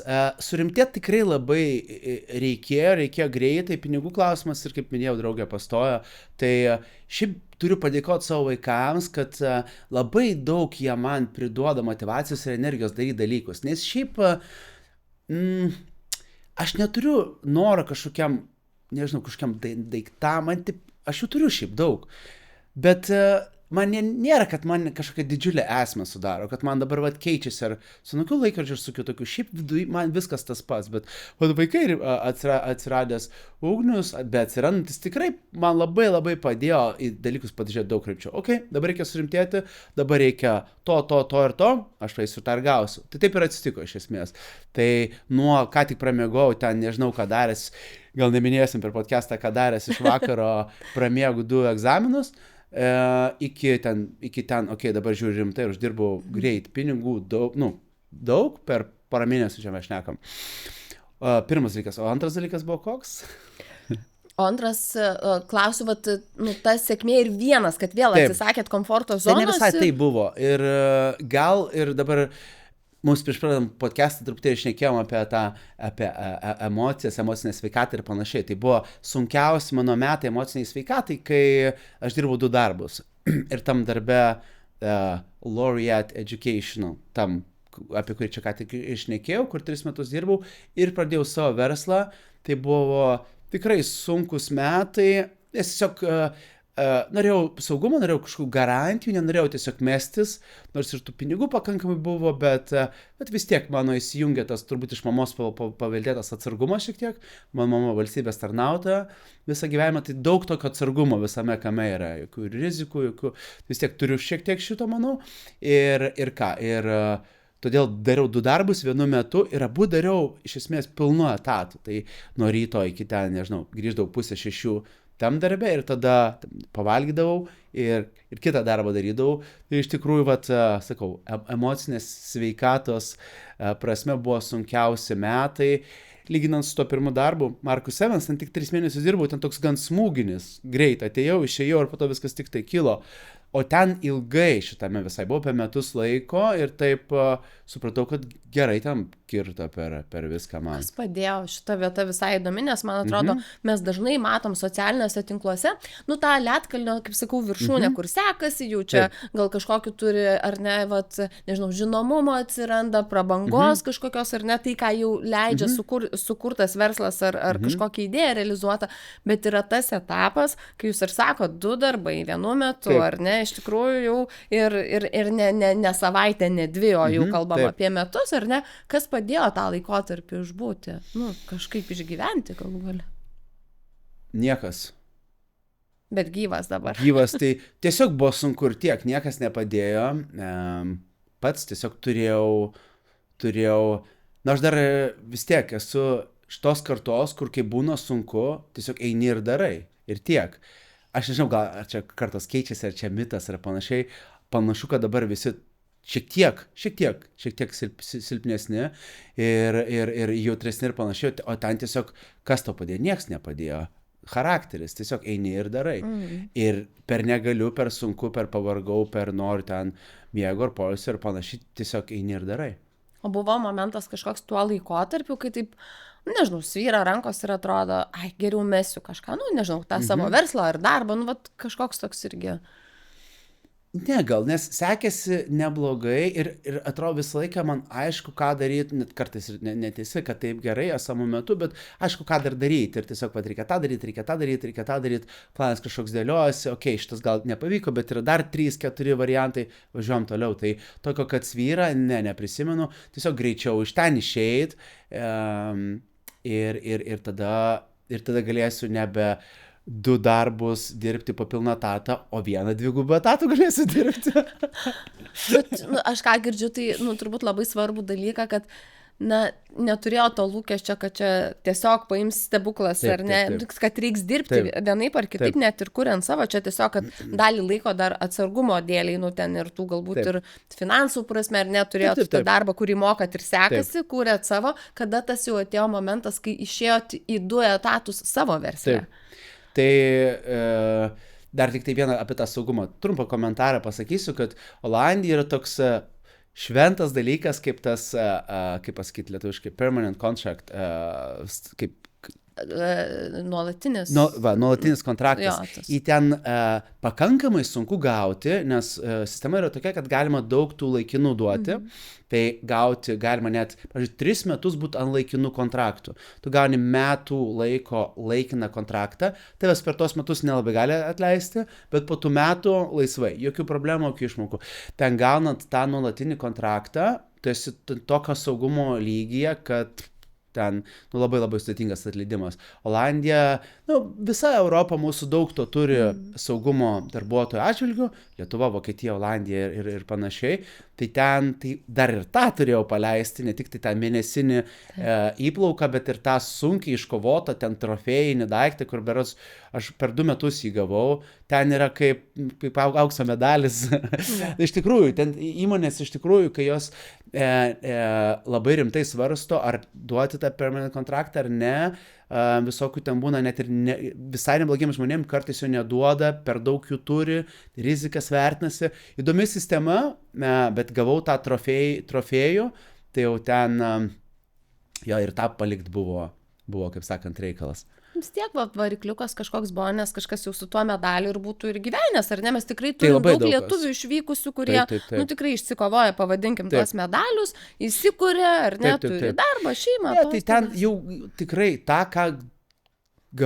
surimtėti tikrai labai reikėjo greitai, pinigų klausimas ir kaip minėjau, draugė pastojo, tai šiaip turiu padėkoti savo vaikams, kad labai daug jie man priduoda motyvacijos ir energijos daryti dalykus, nes šiaip aš neturiu noro kažkokiam, nežinau, kažkokiam daiktam, aš jų turiu šiaip daug, bet man nėra, kad man kažkokią didžiulę esmę sudaro, kad man dabar keičiasi ar su nukiu laikrodžiu ir su kitokiu, šiaip viduje man viskas tas pats, bet vaikai atsiradęs Ugnius, bet atsirandantis tikrai man labai labai padėjo į dalykus pasižiūrėti daug rimčiau. Ok, dabar reikia surimtėti, dabar reikia to ir to, aš eisiu tą ir gausiu. Tai taip ir atsitiko iš esmės. Tai nuo ką tik pramiegojau, ten nežinau ką daręs, gal neminėsim per podcastą, ką daręs iš vakaro, pramiegu 2 egzaminus, iki ten, ok, dabar žiūriu rimtai ir uždirbau greit pinigų, daug per porą mėnesių čia mes šnekam. Pirmas dalykas, o antras dalykas buvo koks? O antras, klausiu, ta sėkmė ir vienas, kad vėl atsisakėt komforto zonos. Tai ne visai tai buvo. Ir gal ir dabar mums prieš pradedant podcastą truputėlį šnekėjom apie emocijas, emocinę sveikatą ir panašiai. Tai buvo sunkiausi mano metai emociniai sveikatai, kai aš dirbau 2 darbus. Ir tam darbe Laureate Educational, tam, apie kurį čia ką tik šnekėjau, kur 3 metus dirbau ir pradėjau savo verslą. Tai buvo tikrai sunkus metai. Nes tiesiog norėjau saugumo, norėjau kažkokių garantijų, nenorėjau tiesiog mestis, nors ir tų pinigų pakankamai buvo, bet vis tiek mano įsijungė tas turbūt iš mamos paveldėtas atsargumas šiek tiek, mano mama valstybės tarnautoja visą gyvenimą, tai daug tokio atsargumo visame kame yra, jokių rizikų, vis tiek turiu šiek tiek šito, manau, ir todėl dariau 2 darbus vienu metu ir abu dariau iš esmės pilnu etatu, tai nuo ryto iki ten, nežinau, grįždavau 5:30 tam darbe ir tada pavalgydavau ir kitą darbą darydavau. Tai iš tikrųjų, sakau, emocinės sveikatos prasme buvo sunkiausi metai. Lyginant su to pirmu darbu, Markus Evans, ten tik 3 mėnesius dirbau, ten toks gan smūginis, greit atėjau, išėjau ir po to viskas tik tai kilo. O ten ilgai šitame visai buvo apie metus laiko ir taip supratau, kad gerai ten kirto per viską man. Kas padėjo, šita vieta visai įdomi, nes man atrodo, mes dažnai matom socialiniuose tinkluose, tą ledkalnio, kaip sakau, viršūnę, kur sekasi, jau čia gal kažkokį turi, ar ne, nežinau, žinomumo atsiranda, prabangos kažkokios, ar ne, tai, ką jau leidžia sukurtas verslas ar kažkokia idėja realizuota, bet yra tas etapas, kai jūs ir sako, 2 darbai vienu metu, ar ne, iš tikrųjų jau ir ne savaitę, ne 2, o jau kalbam apie metus, ar ne, kas padėjo tą laikotarpį išbūti, kažkaip išgyventi galų gale. Niekas. Bet gyvas dabar. Gyvas, tai tiesiog buvo sunku ir tiek, niekas nepadėjo, pats tiesiog turėjau, aš dar vis tiek esu šitos kartos, kur kai būna sunku, tiesiog eini ir darai, ir tiek. Aš nežinau, gal ar čia kartos keičiasi, ar čia mitas, ar panašiai. Panašu, kad dabar visi šiek tiek silpnesni ir jautresni ir panašiai, o ten tiesiog kas tau padėjo, nieks nepadėjo. Charakteris, tiesiog eini ir darai. Ir per negaliu, per sunku, per pavargau, per noriu ten miego ir poilsio ir panašiai, tiesiog eini ir darai. O buvo momentas kažkoks tuo laikotarpiu, kai taip, nežinau, svyra rankos ir atrodo, ai, geriau mesiu kažką, nežinau, tą savo verslą ar darbą, vat kažkoks toks irgi. Ne, gal, nes sekėsi neblogai ir atrodo visą laiką man aišku, ką daryti, net kartais ir netiesi, kad taip gerai esamų metu, bet aišku, ką dar daryti ir tiesiog reikia tą daryti, planas kažkoks dėliojasi, okei, šitas gal nepavyko, bet yra dar 3-4 variantai, važiuojam toliau, tai tokio, kad svyra, neprisimenu, tiesiog greičiau iš ten išeit ir tada galėsiu nebe 2 darbus dirbti po pilną etatą, o 1 dvigubą etatą galėsiu dirbti. Bet aš ką girdžiu, tai turbūt labai svarbų dalyką, kad neturėjo to lūkesčio, kad čia tiesiog paims stebuklas, ar ne, kad reiks dirbti vienaip ar kitaip, net ir kuriant savo, čia tiesiog, kad dalį laiko dar atsargumo dėliai, ten ir tų galbūt ir finansų prasme, ar neturėjot tą darbą, kurį mokat ir sekasi, kūrėt savo, kada tas jau atėjo momentas, kai išėjot į 2 etatus savo versiją. Tai dar tik tai vieną apie tą saugumą. Trumpą komentarą pasakysiu, kad Olandija yra toks šventas dalykas, kaip tas, kaip pasakyti lietuviškai, permanent contract, kaip nuolatinis. Nuolatinis kontraktas. Jo, Į ten pakankamai sunku gauti, nes sistema yra tokia, kad galima daug tų laikinų duoti. Tai gauti galima net, pavyzdžiui, 3 metus būti ant laikinų kontraktų. Tu gauni metų laiko laikiną kontraktą, tavęs per tos metus nelabai gali atleisti, bet po tų metų laisvai, jokių problemų, jokių išmokų. Ten gaunant tą nuolatinį kontraktą, tu esi tokio saugumo lygyje, kad ten labai labai sudėtingas atleidimas. Olandija, visa Europa mūsų daug to turi saugumo darbuotojų atžvilgių, Lietuva, Vokietija, Olandija ir panašiai. Tai ten dar ir tą turėjau paleisti, ne tik tai tą mėnesinį įplauką, bet ir tą sunkiai iškovotą, ten trofėjinį daiktą, kur berods aš per 2 metus jį gavau. Ten yra kaip aukso medalis. Iš tikrųjų, ten įmonės iš tikrųjų, kai jos labai rimtai svarsto, ar duoti tą permanent kontraktą ar ne, visokių ten būna net ir visai neblogiems žmonėms, kartais jo neduoda, per daug jų turi, rizikas vertinasi. Įdomi sistema, bet gavau tą trofėjų, tai jau ten ir tą palikt buvo, kaip sakant, reikalas. Vis tiek varikliukas kažkoks buvo, nes kažkas jau su tuo medaliu ir būtų ir gyvenęs, ar ne? Mes tikrai turime daug lietuvių išvykusių, kurie tikrai išsikovoja, pavadinkim, tuos medalius, įsikūrė, ar ne, turi darbą, šeimą. Tai ten jau tikrai tą, ką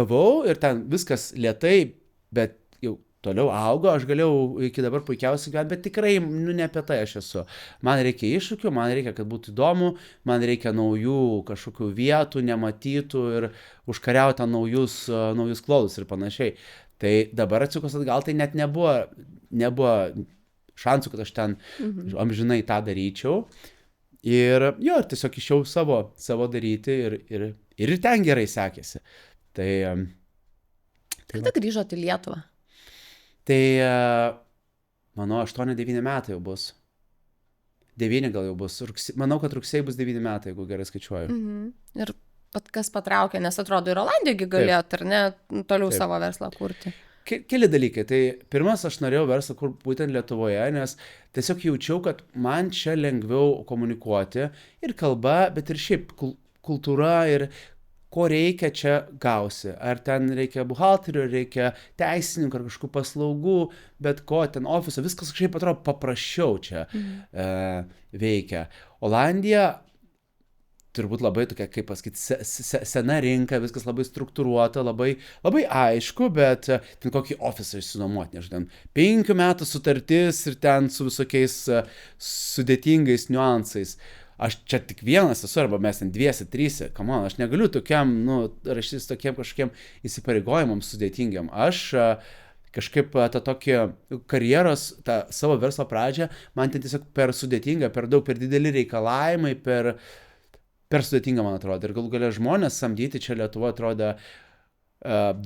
gavau ir ten viskas lėtai, bet jau toliau augo, aš galėjau iki dabar puikiausiai gyventi, bet tikrai ne apie tai aš esu. Man reikia iššūkių, man reikia, kad būtų įdomu, man reikia naujų kažkokių vietų, nematytų ir užkariauti naujus klodus ir panašiai. Tai dabar atsikus atgal, tai net nebuvo šansų, kad aš ten amžinai tą daryčiau. Ir tiesiog išėjau savo daryti ir ten gerai sekėsi. Kada grįžot į Lietuvą? Tai, manau, 8-9 metai jau bus. 9 gal jau bus. Manau, kad rugsėjai bus 9 metai, jeigu gerai skaičiuoju. Ir kas patraukė, nes atrodo ir Olandijoje galėjot, ar ne, toliau savo verslą kurti? Keli dalykai. Tai pirmas, aš norėjau verslą kurti būtent Lietuvoje, nes tiesiog jaučiau, kad man čia lengviau komunikuoti ir kalba, bet ir šiaip kultūra ir ko reikia čia gausi. Ar ten reikia buhalterio, reikia teisininkų ar kažkokių paslaugų, bet ko ten ofiso, viskas kažkaip atrodo paprasčiau čia veikia. Olandija turbūt labai tokia, kaip pasakyti, sena rinka, viskas labai struktūruota, labai aišku, bet ten kokį ofisą išsinuomoti, nežinau, 5 metų sutartis ir ten su visokiais sudėtingais niuansais. Aš čia tik vienas esu, arba mes ten 2-3, aš negaliu tokiam, rašytis tokiem kažkokiem įsipareigojimams sudėtingiam. Aš kažkaip tą tokį karjeros, tą savo verslo pradžią, man ten tiesiog per sudėtinga, per daug, per dideli reikalavimai, per sudėtinga, man atrodo. Ir galų galia žmonės samdyti čia Lietuvoje atrodo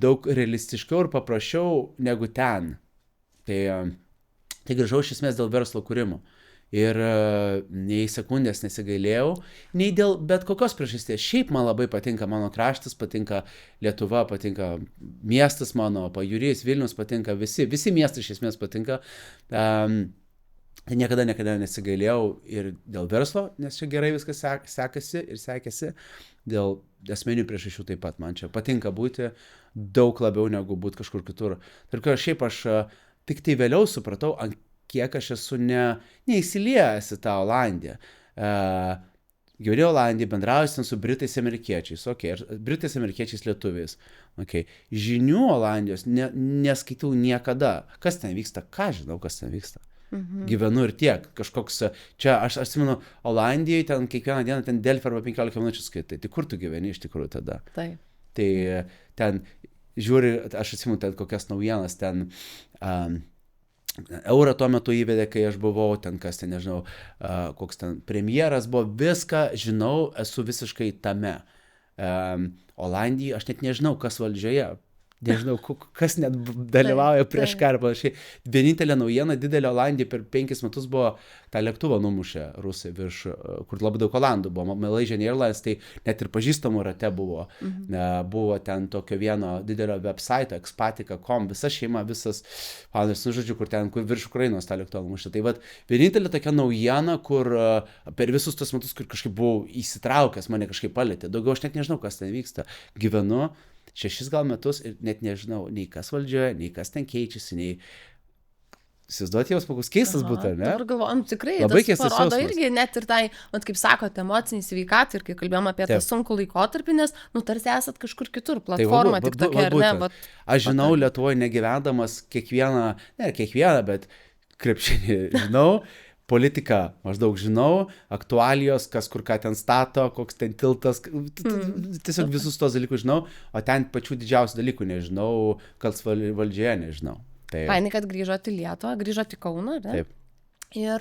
daug realistiškiau ir paprasčiau negu ten. Tai grįžau iš esmės dėl verslo kūrimo. Ir nei sekundės nesigailėjau, nei dėl bet kokios priežasties. Šiaip man labai patinka mano kraštas, patinka Lietuva, patinka miestas mano, Pajūrys, Vilnius patinka, visi miestai iš esmės patinka. Tai niekada nesigailėjau ir dėl verslo, nes čia gerai viskas sekasi ir sekėsi, dėl asmeninių priežasčių taip pat. Man čia patinka būti daug labiau negu būti kažkur kitur. Ir šiaip aš tik tai vėliau supratau, ant kiek aš esu neįsiliejęs į tą Olandiją. Gyvenau Olandiją, bendraujusi su britais amerikiečiais, britais amerikiečiais lietuviais. Žinių Olandijos neskaitau niekada. Kas ten vyksta? Ką žinau, kas ten vyksta? Gyvenu ir tiek. Kažkoks, čia aš atsimenu, Olandijai ten kiekvieną dieną ten Delfi arba 15 minučių skaitai. Tai kur tu gyveni iš tikrųjų tada? Taip. Tai ten žiūri, aš atsimenu ten kokias naujienas, ten Eurą tuo metu įvedė, kai aš buvau, ten kas ten, nežinau, koks ten premjeras buvo, viską žinau, esu visiškai tame. Olandijai, aš net nežinau, kas valdžioje. Nežinau, kas net dalyvauja prieš karą ir panašiai. Vienintelė naujiena didelė Olandija per 5 metus buvo, tą lėktuvą numušė rusai virš, kur labai daug Olandų buvo, Malaysian Airlines, tai net ir pažįstamų rate buvo. Buvo ten tokio vieno didelio website, expatica.com, visa šeima, visas, žodžiu, kur virš Ukrainos tą lėktuvą numušė. Tai vat, vienintelė tokia naujiena, kur per visus tos metus, kur kažkaip buvau įsitraukęs, mane kažkaip palėtė. Daugiau aš net nežinau, kas ten vyksta. Gyvenu 6 gal metus ir net nežinau, nei kas valdžioje, nei kas ten keičiasi, nei... Įsivaizduoti jausmą, koks keistas būtų, ne? Dabar galvojam, tikrai, labai tas parodo irgi net ir tai, kaip sakote, emociniai sveikatai ir kai kalbėjom apie tą sunkų laikotarpį, nes, tarsi esat kažkur kitur, platforma tik tokia, ar ne? Aš žinau, Lietuvoje negyvendamas kiekvieną, bet krepšinį žinau, politiką maždaug žinau, aktualijos, kas kur ką ten stato, koks ten tiltas, tiesiog visus tos dalykus žinau, o ten pačių didžiausių dalykų nežinau, kas valdžioje nežinau. Fainai, kad grįžote į Lietuvą, grįžote į Kauną, ne? Taip. Ir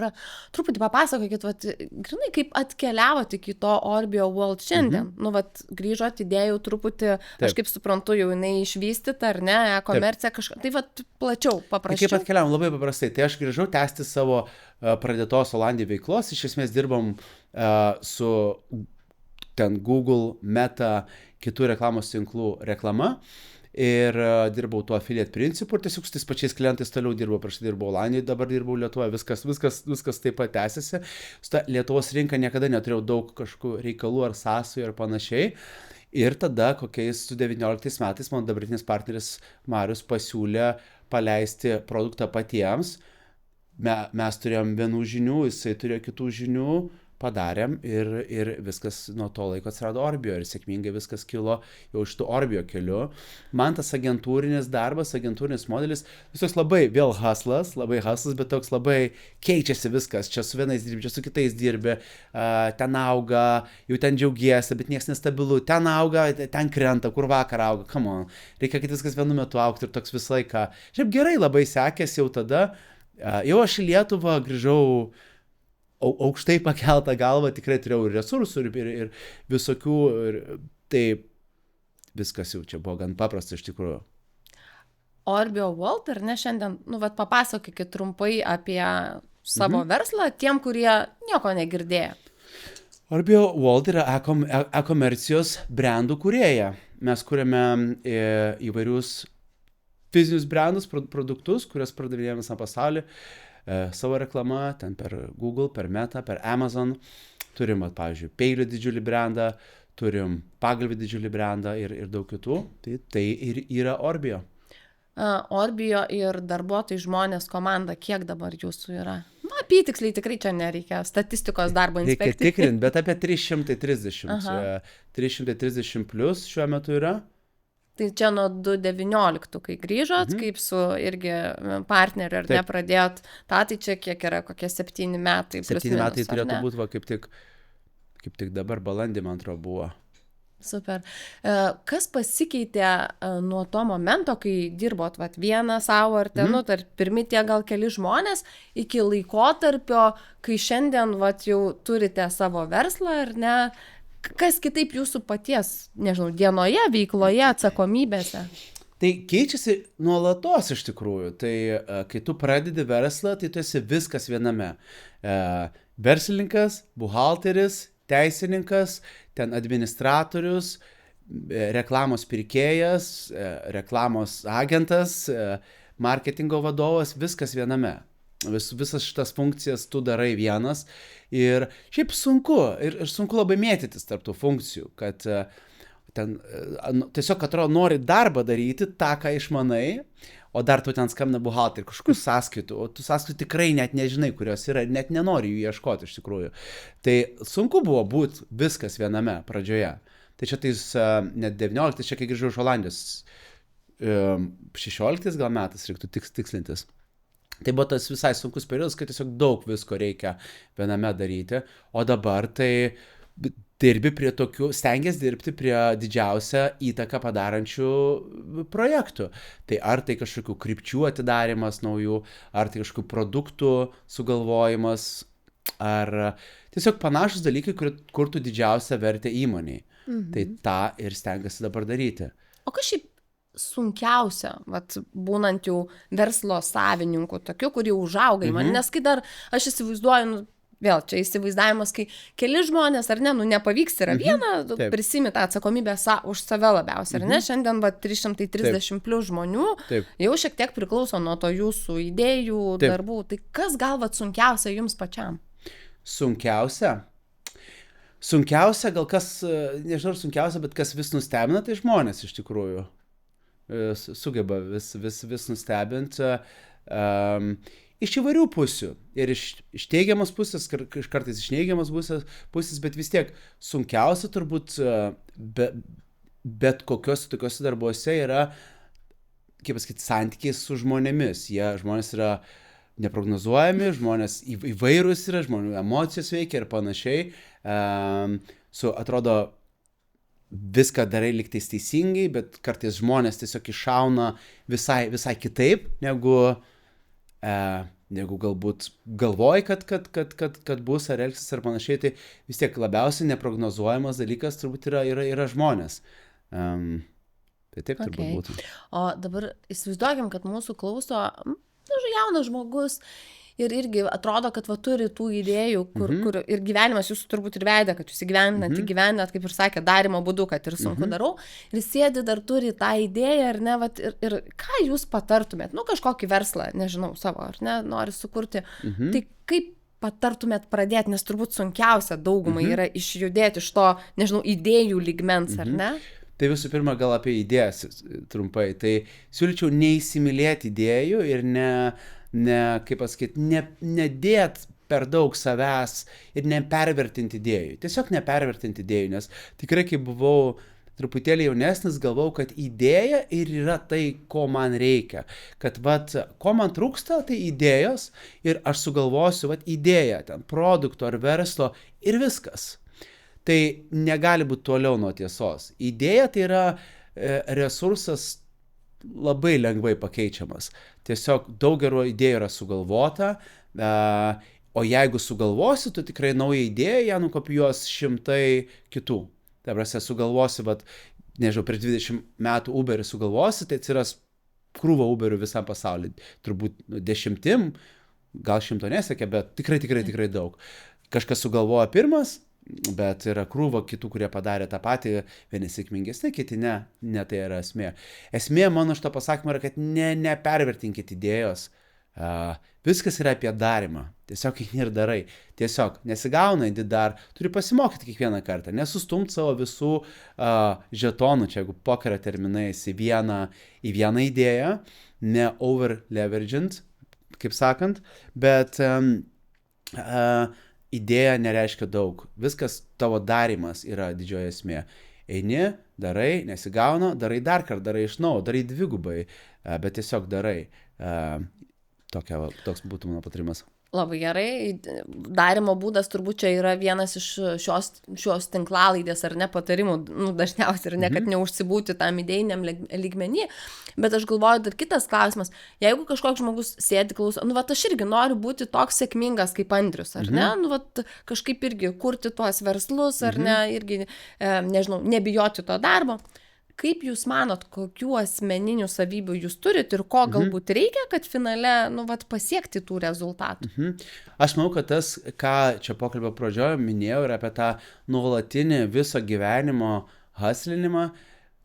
truputį papasakokit, grinai, kaip atkeliavote iki to Orbio World šiandien. Grįžote, idėjų truputį, aš kaip suprantu, jau jinai išvystyta, ar ne, e-komercija kažką. Tai plačiau, paprasčiau. Kaip atkeliavom, labai paprastai. Tai aš grįžau tęsti savo pradėtos Olandijoje veiklos. Iš esmės dirbam su ten Google, Meta, kitų reklamos tinklų reklama. Ir dirbau tuo affiliate principu ir tiesiog su tais pačiais klientais toliau dirbau. Prieš tai dirbau Olandijoje, dabar dirbau Lietuvoje, viskas taip pat tęsiasi. Su ta Lietuvos rinka niekada neturėjau daug kažkokių reikalų ar sąsajų ir panašiai. Ir tada, kokiais 19 metais, man dabartinis partneris Marius pasiūlė paleisti produktą patiems. Mes turėjom vienų žinių, jisai turėjo kitų žinių. Padarėm ir viskas nuo to laiko atsirado Orbio ir sėkmingai viskas kilo jau iš tų Orbio keliu. Man tas agentūrinis darbas, agentūrinis modelis, visos labai vėl hustlas, bet toks labai keičiasi viskas. Čia su vienais dirbi, čia su kitais dirbi, ten auga, jau ten džiaugiesi, bet nieks nestabilu, ten auga, ten krenta, kur vakar auga, come on. Reikia, kad viskas vienu metu augti ir toks visą laiką. Šiaip gerai labai sekėsi jau tada. Jau aš į Lietuvą grįžau aukštai pakeltą galvą, tikrai turėjau ir resursų, ir visokių, ir tai viskas jau čia buvo gan paprasta iš tikrųjų. Orbio World, ar ne šiandien, papasakokit trumpai apie savo verslą tiem, kurie nieko negirdėjo. Orbio World yra e-komercijos brandų kūrėja. Mes kuriame įvairius fizinius brandus, produktus, kuriuos pardavinėjame visą pasaulį. Savo reklama, ten per Google, per Meta, per Amazon. Turim, pavyzdžiui, peilio didžiulį brandą, turim pagalvį didžiulį brandą ir daug kitų. Tai ir yra Orbio. Orbio ir darbuotojai, žmonės, komanda, kiek dabar jūsų yra? Apytiksliai tikrai čia nereikia, statistikos darbo inspekcijai. Reikia tikrinti, bet apie 330. 330 plus šiuo metu yra. Tai čia nuo 2019, kai grįžot, kaip su irgi partneriu, ar nepradėjot, tai čia kiek yra, kokie 7 metai. 7 metai turėtų būti, kaip tik dabar balandį, man atrodo, buvo. Super. Kas pasikeitė nuo to momento, kai dirbot vieną savo ar ten, pirmi tie gal keli žmonės, iki laikotarpio, kai šiandien jau turite savo verslą, ar ne? Kas kitaip jūsų paties, nežinau, dienoje, veikloje, atsakomybėse? Tai keičiasi nuolatos iš tikrųjų. Tai kai tu pradedi verslą, tai tu esi viskas viename. Verslininkas, buhalteris, teisininkas, ten administratorius, reklamos pirkėjas, reklamos agentas, marketingo vadovas, viskas viename. Visas šitas funkcijas tu darai vienas ir šiaip sunku, ir sunku labai mėtytis tarp tų funkcijų, kad ten tiesiog atrodo nori darbą daryti, tą, ką išmanai, o dar tu ten skambina buhalterį kažkokių sąskaitų, o tu sąskaitų tikrai net nežinai, kurios yra, net nenori jų ieškoti iš tikrųjų. Tai sunku buvo būti viskas viename pradžioje. Tai čia tais net 19, čia kai grįžau iš Olandijos, 16 gal metais reiktų tikslintis. Tai buvo tas visai sunkus periodas, kai tiesiog daug visko reikia viename daryti, o dabar tai dirbi prie tokių, stengiasi dirbti prie didžiausią įtaką padarančių projektų. Tai ar tai kažkokių krypčių atidarimas naujų, ar tai kažkokių produktų sugalvojimas, ar tiesiog panašus dalykai, kur tu didžiausią vertę įmoniai. Tai tą ir stengiasi dabar daryti. O kas šiaip sunkiausia, būnant jau verslo savininku, tokiu, kurį užauga įmonė, nes kai dar aš įsivaizduoju, vėl čia įsivaizdavimas, kai keli žmonės, ar ne, nepavyks yra viena, prisimi tą atsakomybę už save labiausiai, ar ne, šiandien 330 plus žmonių, jau šiek tiek priklauso nuo to jūsų idėjų, darbų, tai kas gal sunkiausia jums pačiam? Sunkiausia, gal kas, nežinau sunkiausia, bet kas vis nustebina, tai žmonės iš tikrųjų sugeba vis nustebinti iš įvairių pusių. Ir iš teigiamas pusės, kartais iš neigiamas pusės, bet vis tiek sunkiausia turbūt bet kokiuose tokiuose darbuose yra, kaip pasakyti, santykiai su žmonėmis. Žmonės yra neprognozuojami, žmonės įvairūs yra, žmonių emocijos veikia ir panašiai. Atrodo, viską darai lygtais teisingai, bet kartais žmonės tiesiog iššauna visai kitaip, negu galbūt galvoji, kad bus ar elgsis ar panašiai, tai vis tiek labiausiai neprognozuojamas dalykas turbūt yra žmonės. Tai taip turbūt būtų. O dabar įsivaizduokim, kad mūsų klauso jaunas žmogus ir irgi atrodo, kad turi tų idėjų, kur ir gyvenimas jūsų turbūt ir veida, kad jūs įgyvendinat, kaip ir sakė, darimo būdu, kad ir sunku darau, ir sėdi dar turi tą idėją, ar ne, ir ką jūs patartumėt, kažkokį verslą, nežinau, savo, ar ne, nori sukurti, tai kaip patartumėt pradėti, nes turbūt sunkiausia daugumai yra išjudėti iš to, nežinau, idėjų lygmens, ar ne? Tai visų pirma, gal apie idėjas trumpai, tai siūlyčiau neįsimylėti idėjų ir kaip pasakyti, nedėt per daug savęs ir nepervertinti idėjų. Tiesiog nepervertinti idėjų, nes tikrai, kai buvau truputėlį jaunesnis, galvau, kad idėja ir yra tai, ko man reikia. Kad ko man trūksta, tai idėjos ir aš sugalvosiu idėją, ten produkto ar verslo ir viskas. Tai negali būti toliau nuo tiesos. Idėja tai yra resursas labai lengvai pakeičiamas. Tiesiog daug gerų idėjų yra sugalvota, o jeigu sugalvosi, tu tikrai naują idėją, ją nukopijuos šimtai kitų. Tai prasme, sugalvosi, nežinau, prieš 20 metų Uberį sugalvosi, tai atsiras krūva Uberių visam pasaulyje. Turbūt 10, gal 100 nesiekia, bet tikrai daug. Kažkas sugalvoja pirmas, bet yra krūva kitų, kurie padarė tą patį, vieni sėkmingesni, kiti ne tai yra esmė. Esmė mano šito pasakymo yra, kad nepervertinkit idėjos. Viskas yra apie darymą. Tiesiog ir darai. Tiesiog nesigauna, dar turi pasimokyti kiekvieną kartą. Nesustumt savo visų žetonų, čia jeigu pokerio terminais, į vieną idėją, ne over-leveragint, kaip sakant, bet idėja nereiškia daug. Viskas tavo darymas yra didžioji esmė. Eini, darai, nesigauna, darai dar kartą, darai iš naujo, darai dvigubai, bet tiesiog darai. Toks būtų mano patarimas. Labai gerai. Darimo būdas turbūt čia yra vienas iš šios tinklalaidės ar ne patarimų, dažniausiai ir ne, kad neužsibūti tam idėjiniam lygmenį, bet aš galvoju dar kitas klausimas, jeigu kažkoks žmogus sėdi klauso, aš irgi noriu būti toks sėkmingas kaip Andrius, ar ne, kažkaip irgi kurti tuos verslus, ar ne, irgi, nežinau, nebijoti to darbo. Kaip jūs manot, kokių asmeninių savybių jūs turit ir ko galbūt reikia, kad finale, pasiekti tų rezultatų? Aš manau, kad tas, ką čia pokalbio pradžioje minėjau, yra apie tą nuolatinį viso gyvenimo haslinimą,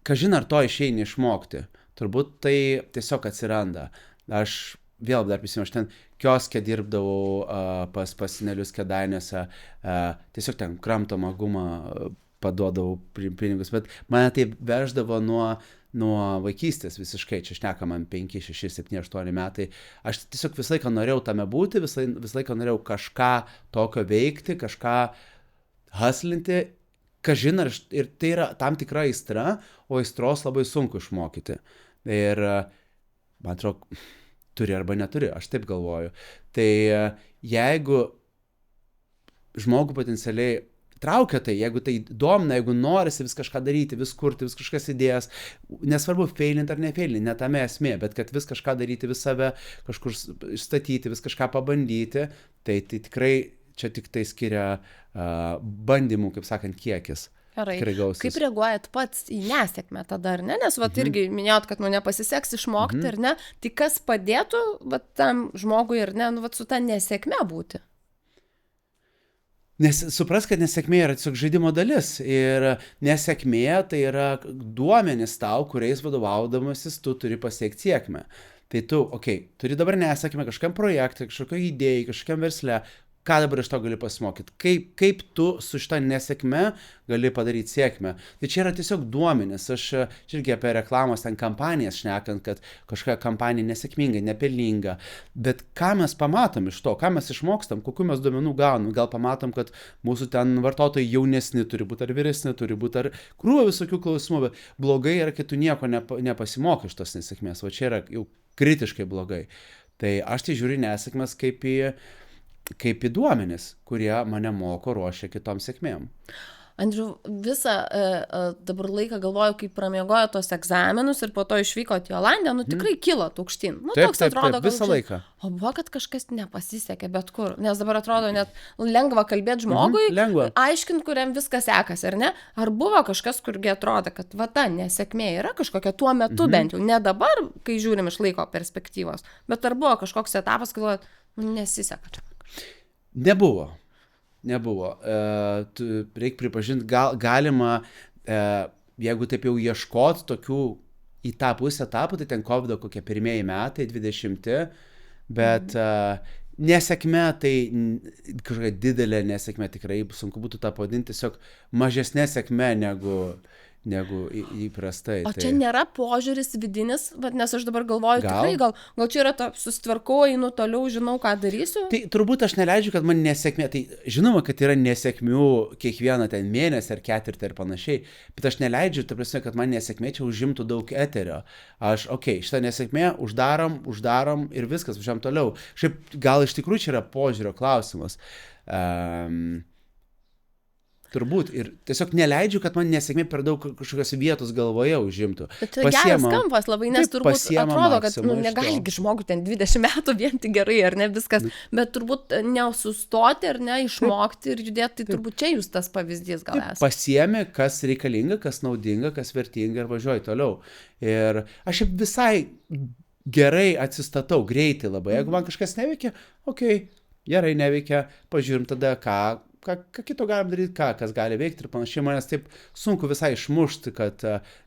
kažin ar to išeina išmokti. Turbūt tai tiesiog atsiranda. Aš vėl dar prisimenu, aš ten kioske dirbdavau pas senelius Kėdainiuose, tiesiog ten kramtomą gumą paduodavau pinigus, bet mane tai veždavo nuo vaikystės visiškai, čia šneka man 5, 6, 7, 8 metai. Aš tiesiog visą laiką norėjau tame būti, visą laiką norėjau kažką tokio veikti, kažką haslinti, kažin ar, ir tai yra tam tikra aistra, o aistros labai sunku išmokyti. Ir man atrodo, turi arba neturi, aš taip galvoju. Tai jeigu žmogų potencialiai traukia tai, jeigu tai domina, jeigu norisi vis kažką daryti, vis kurti, vis kažkas idėjas, nesvarbu feilinti ar nefeilinti, ne tame esmė, bet kad vis kažką daryti, vis save kažkur statyti, vis kažką pabandyti, tai tikrai čia tik tai skiria bandymų, kaip sakant, kiekis. Gerai. Kaip reaguojat pats į nesėkmę tada, ar ne? Nes irgi minėjot, kad nepasiseks išmokti, ar ne? Tai kas padėtų tam žmogui, ar ne, su ta nesėkme būti? Nes supras, kad nesėkmė yra tiesiog žaidimo dalis. Ir nesėkmė tai yra duomenys tau, kuriais vadovaudamasis tu turi pasiekti sėkmę. Tai tu, turi dabar nesėkmę kažkokiam projektui, kažkokiai idėjai, kažkokiam versle. Ką dabar iš to gali pasimokyti? Kaip tu su šitą nesėkme gali padaryti sėkmę? Tai čia yra tiesiog duomenys. Aš irgi apie reklamos ten kampanijas šnekant, kad kažkokia kampanija nesėkminga, nepelninga. Bet ką mes pamatom iš to? Ką mes išmokstam? Kokių mes duomenų gaunam? Gal pamatom, kad mūsų ten vartotojai jaunesni turi būti, ar vyresni turi būti, ar krūva visokių klausimų. Bet blogai yra, kad tu nieko nepasimokai iš tos nesėkmės. Va čia yra jau kritiškai blogai. Tai aš tai žiūriu nesėkmės kaip į duomenis, kurie mane moko, ruošia kitom sėkmėm. Andriau, visą dabar laiką galvoju, kaip pramiegojo tos egzaminus ir po to išvykote į Olandiją, tikrai kilot aukštyn. Taip, visą laiką. O buvo, kad kažkas nepasisekė bet kur, nes dabar atrodo net lengva kalbėti žmogui, aiškint, kuriam viskas sekasi, ar ne? Ar buvo kažkas, kurgi atrodo, kad ta nesėkmė yra kažkokia tuo metu bent jau, ne dabar, kai žiūrim iš laiko perspektyvos, bet ar buvo kažkoks etapas, kai nesiseka čia? Nebuvo. Reikia pripažinti, galima, jeigu taip jau ieškot tokių į tą pusę etapų, tai ten COVID kokie pirmieji metai, 20, bet nesėkmė, tai kažkokia didelė nesėkmė, tikrai sunku būtų tą pavadinti, tiesiog mažesnė sėkmė negu įprastai. O čia nėra požiūris vidinis, nes aš dabar galvoju, tikrai, gal čia yra susitvarkau, einu toliau, žinau, ką darysiu. Tai turbūt aš neleidžiu, kad man nesėkmė, tai žinoma, kad yra nesėkmių kiekvieną ten mėnesį ar ketvirtį ir panašiai, bet aš neleidžiu, ta prasme, kad man nesėkmė čia užimtų daug eterio. Aš, šitą nesėkmė uždarom ir viskas, važiuojam toliau. Šiaip gal iš tikrųjų čia yra požiūrio klausimas. Turbūt. Ir tiesiog neleidžiu, kad man nesėkmė per daug kažkokios vietos galvoje užimtų. Bet tai geras kampas labai, nes turbūt atrodo, kad negali žmogui ten 20 metų vien tik gerai, ar ne viskas, bet turbūt nesustoti, ar ne, išmokti ir judėti, tai turbūt čia jūs tas pavyzdys gal esate. Pasiemi, kas reikalinga, kas naudinga, kas vertinga ir važiuoju toliau. Ir aš visai gerai atsistatau, greitai labai. Jeigu man kažkas neveikia, gerai neveikia, pažiūrim tada, ką kito galim daryti, kas gali veikti ir panašiai. Manęs taip sunku visai išmušti, kad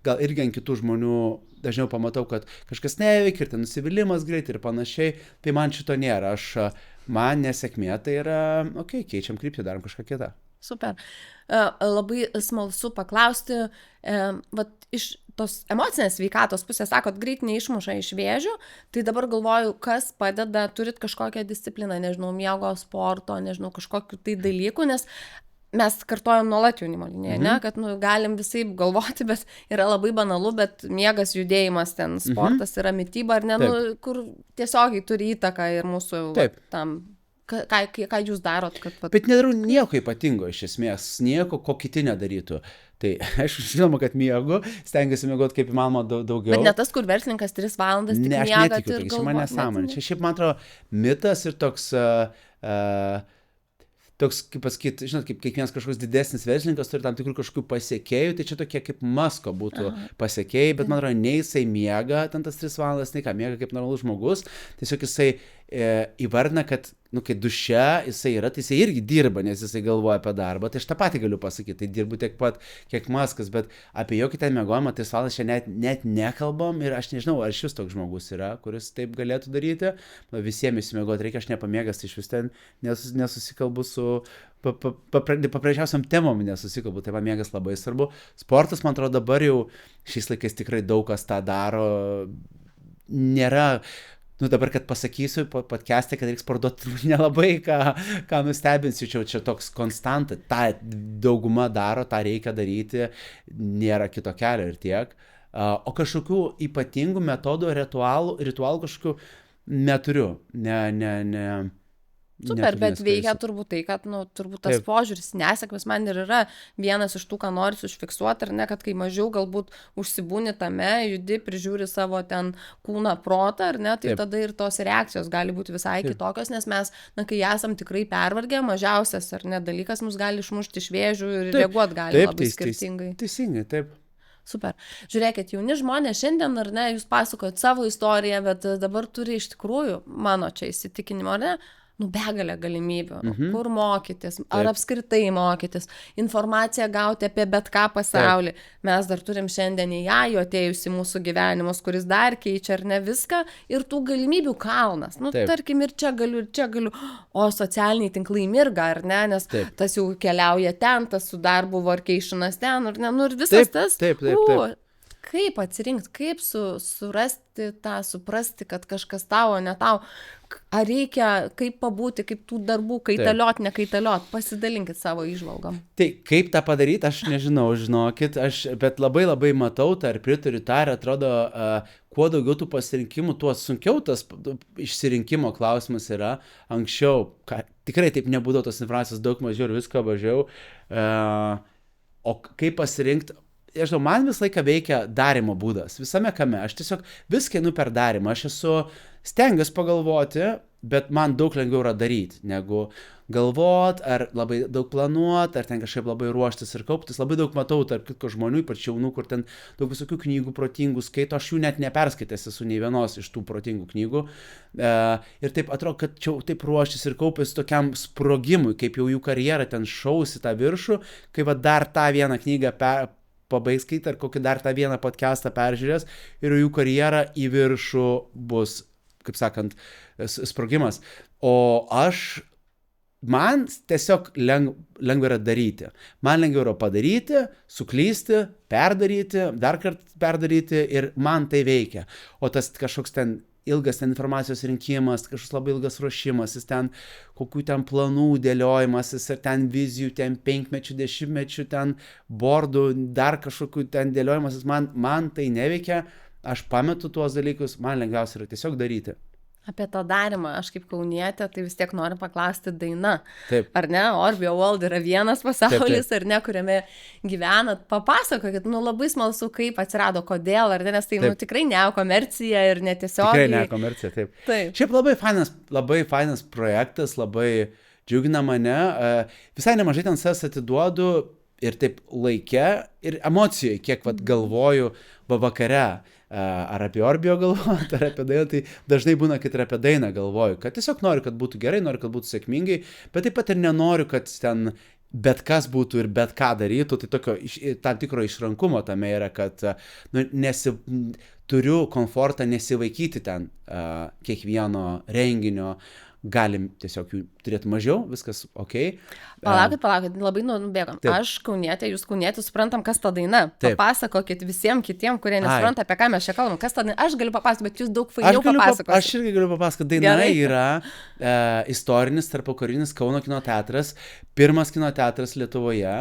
gal irgi ant kitų žmonių dažniau pamatau, kad kažkas neveikia ir ten nusivylimas greitai ir panašiai. Tai man šito nėra. Man nesėkmė tai yra, keičiam kryptį, darom kažką kitą. Super. Labai smalsu paklausti, iš tos emocinės sveikatos pusės, sakot, greit neišmuša iš vėžių, tai dabar galvoju, kas padeda, turit kažkokią discipliną, nežinau, miego, sporto, nežinau, kažkokių tai dalykų, nes mes kartojam nuolat jaunimo linijoje, ne, kad galim visai galvoti, bet yra labai banalu, bet miegas, judėjimas, ten sportas yra mityba, ar ne, kur tiesiogiai turi įtaką ir mūsų tam. Ką jūs darot? Bet nedarau nieko ypatingo iš esmės, nieko, ko kiti nedarytų. Tai aš žinoma, kad miegu, stengiuosi miegoti kaip įmanoma daugiau. Bet ne tas, kur verslininkas 3 valandas tik miegat ir galvot. Ne, aš netikiu, čia man nesąmonė. Čia šiaip, man atrodo, mitas ir toks, toks, kaip pasakyti, žinot, kaip kiekvienas kažkoks didesnis verslininkas turi tam tikrų kažkokių pasiekėjų, tai čia tokie kaip Masko būtų pasiekėjai, bet man atrodo, nei jisai miega ten tas 3 valandas, nei ką, miega kaip normalus žmogus, tiesiog jisai įvardina, kad, kai duše jisai yra, tai jisai irgi dirba, nes jisai galvoja apie darbą, tai aš tą patį galiu pasakyti, tai dirbu tiek pat, kiek Maskas, bet apie jokį ten miegojimą 3 valandas čia net nekalbam ir aš nežinau, ar šis toks žmogus yra, kuris taip galėtų daryti, visiems įsimiegoti reikia, aš nepamiegęs, tai iš vis ten nesusikalbu su paprasčiausiam temom nesusikalbu, tai man miegas labai svarbu. Sportas, man atrodo, dabar jau šiais laikais tikrai daug kas tą daro, nėra, dabar, kad pasakysiu podcast'e, kad reikia sportuoti, nelabai ką nustebinsiu, čia toks konstanta, tą dauguma daro, tą reikia daryti, nėra kito kelio ir tiek. O kažkokių ypatingų metodų, ritualų kažkokių neturiu, Super, bet veikia turbūt tai, kad, turbūt tas požiūris, nesėkmės man ir yra vienas iš tų, ką nori užfiksuoti, ar ne, kad kai mažiau galbūt užsibūni tame, judi, prižiūri savo ten kūną, protą, ar ne, tai tada ir tos reakcijos gali būti visai kitokios, nes mes, kai esam tikrai pervargę, mažiausias, ar ne, dalykas mus gali išmušti iš vėžių ir reaguoti gali labai skirtingai. Teisingai, taip. Super. Žiūrėkit, jauni žmonės šiandien, ar ne, jūs pasakojat savo istoriją, bet dabar turi iš tikrųjų, mano čia įsitikinimo, ar ne, begalę galimybių, kur mokytis, ar apskritai mokytis, informaciją gauti apie bet ką pasaulį. Mes dar turim šiandien į AI atėjusi mūsų gyvenimus, kuris dar keičia ar ne viską ir tų galimybių kalnas. Tarkim, ir čia galiu, o socialiniai tinklai mirga, ar ne, nes tas jau keliauja ten, tas su darbu workationas ten, ar ne, ir visas tas. Taip. Kaip atsirinkti, kaip surasti tą, suprasti, kad kažkas tavo, ne tau, ar reikia, kaip pabūti, kaip tų darbų kaitaliot, nekaitaliot, pasidalinkit savo įžvalgom. Tai kaip tą padaryti, aš nežinau, žinokit, bet labai matau, ar pritariu tą, ir atrodo, kuo daugiau tų pasirinkimų, tuo sunkiau tas išsirinkimo klausimas yra. Anksčiau, tikrai taip nebūdavo tos informacijos daug mažiau ir visko mažiau, o kaip pasirinkti, žinau, man visą laiką veikia darimo būdas, visame kame, aš tiesiog viską einu per darimą, aš stengiuosi pagalvoti, bet man daug lengviau yra daryti, negu galvot, ar labai daug planuoti, ar ten kažkaip labai ruoštis ir kauptis, labai daug matau tarp kitko žmonių, ypač jaunų, kur ten daug visokių knygų protingų skaito, aš jų net neperskaitęs esu nei vienos iš tų protingų knygų, ir taip atrodo, kad čia taip ruoštis ir kauptis tokiam sprogimui, kaip jau jų karjera ten šausi tą viršų, kai va dar tą vieną knygą pabaigs skaityti, ar kokį dar tą vieną podcastą peržiūrės ir jų karjera į viršų bus, kaip sakant, sprogimas. O man tiesiog lengva yra daryti. Man lengviau yra padaryti, suklysti, perdaryti, dar kartą perdaryti ir man tai veikia. O tas kažkoks ten ilgas ten informacijos rinkimas, kažkoks labai ilgas ruošimasis, ten kokių ten planų dėliojimasis ir ten vizijų, ten 5-mečių, 10-mečių, ten bordų, dar kažkokių ten dėliojimasis, man tai neveikia, aš pametu tuos dalykus, man lengviausia yra tiesiog daryti. Apie tą darimą, aš kaip kaunietė, tai vis tiek noriu paklausti Daina. Taip. Ar ne? Orbio World yra vienas pasaulis, ar ne, kuriame gyvenat. Papasakokit, labai smalsu, kaip atsirado, kodėl, ar ne, nes tai tikrai ne komercija ir netiesiogiai. Tikrai ne komercija, taip. Šiaip labai fainas projektas, labai džiugina mane. Visai nemažai ten savęs atiduodu ir taip laike ir emocijoje, kiek galvoju vakare. Ar apie Orbio galvoti, ar apie Dainą, tai dažnai būna, kad ir apie Dainą galvoju, kad tiesiog noriu, kad būtų gerai, noriu, kad būtų sėkmingai, bet taip pat ir nenoriu, kad ten bet kas būtų ir bet ką darytų, tai tokio tam tikro išrankumo tame yra, kad turiu komfortą nesivaikyti ten kiekvieno renginio, galim tiesiog jų turėti mažiau, viskas ok. Palaukit, labai nubėgom. Taip. Aš kaunietė, jūs kaunietė, suprantam, kas ta Daina. Taip. Papasakokit visiems kitiem, kurie nesupranta, apie ką mes čia kalbam. Kas ta Daina? Aš galiu papasakoti, bet jūs daug fainiau papasakosite. Aš irgi galiu papasakoti. Daina yra istorinis tarpukarinis Kauno kino teatras, pirmas kino teatras Lietuvoje,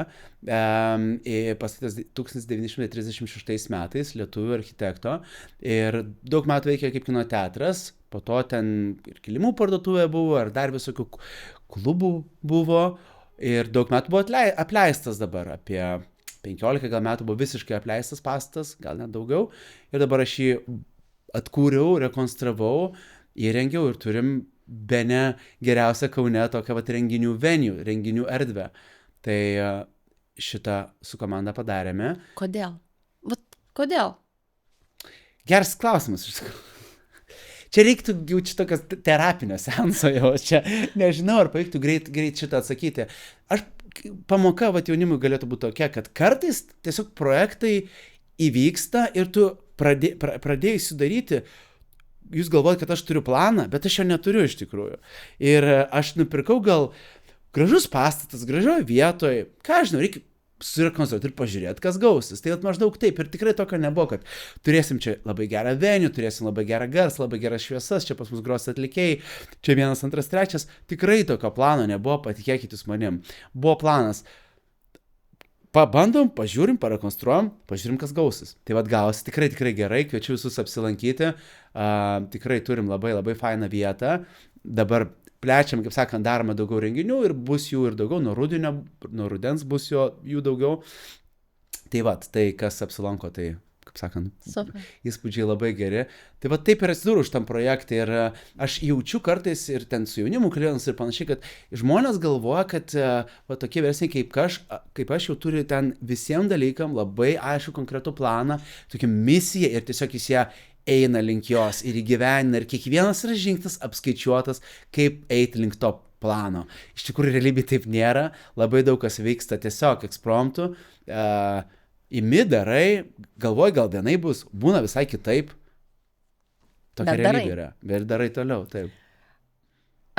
pastatytas 1936 metais lietuvių architekto ir daug metų veikia kaip kino teatras. Po to ten ir kilimų parduotuvė buvo, ir dar visokių klubų buvo. Ir daug metų buvo apleistas dabar. Apie 15 gal metų buvo visiškai apleistas pastatas, gal net daugiau. Ir dabar aš jį atkūriau, rekonstravau, įrengiau ir turim bene geriausia Kaune tokia vat renginių venue, renginių erdvė. Tai šitą su komanda padarėme. Kodėl? Vat kodėl? Geras klausimas, iš tikrųjų. Čia reiktų jau čia tokios terapinio seanso jau, čia nežinau, ar pavyktų greit šitą atsakyti. Aš pamoka vat jaunimui galėtų būti tokia, kad kartais tiesiog projektai įvyksta ir tu pradėjai sudaryti, jūs galvojate, kad aš turiu planą, bet aš jo neturiu iš tikrųjų. Ir aš nupirkau gal gražus pastatas, gražioje vietoje, ką aš žinau, reikia surekonstruoti ir pažiūrėti, kas gausis. Tai maždaug taip ir tikrai tokio nebuvo, kad turėsim čia labai gerą venue, turėsim labai gerą garsą, labai geras šviesas, čia pas mus gros atlikėjai, čia 1, 2, 3. Tikrai tokio plano nebuvo, patikėkit jūs manim. Buvo planas. Pabandom, pažiūrim, parekonstruojam, pažiūrim, kas gausis. Tai vat gausis tikrai gerai, kviečiu visus apsilankyti. Tikrai turim labai fainą vietą. Dabar plečiam, kaip sakant, darome daugiau renginių ir bus jų ir daugiau, nuo rudens bus jų daugiau. Tai vat, tai kas apsilanko, tai, kaip sakant, įspūdžiai labai geri. Tai vat taip ir atsidūriau šitam projektui ir aš jaučiu kartais ir ten su jaunimu kalbėdamas ir panašiai, kad žmonės galvoja, kad va, tokie verslininkai kaip aš jau turi ten visiems dalykam labai aišku konkretų planą, tokią misiją ir tiesiog jis ją eina link jos ir įgyvenina ir kiekvienas yra žingsnis apskaičiuotas, kaip eiti link to plano. Iš tikrųjų, realybėje taip nėra, labai daug kas vyksta tiesiog ekspromptu, imi darai, galvoji, gal vienai bus, būna visai kitaip. Tokia realybė yra, bet darai toliau, taip.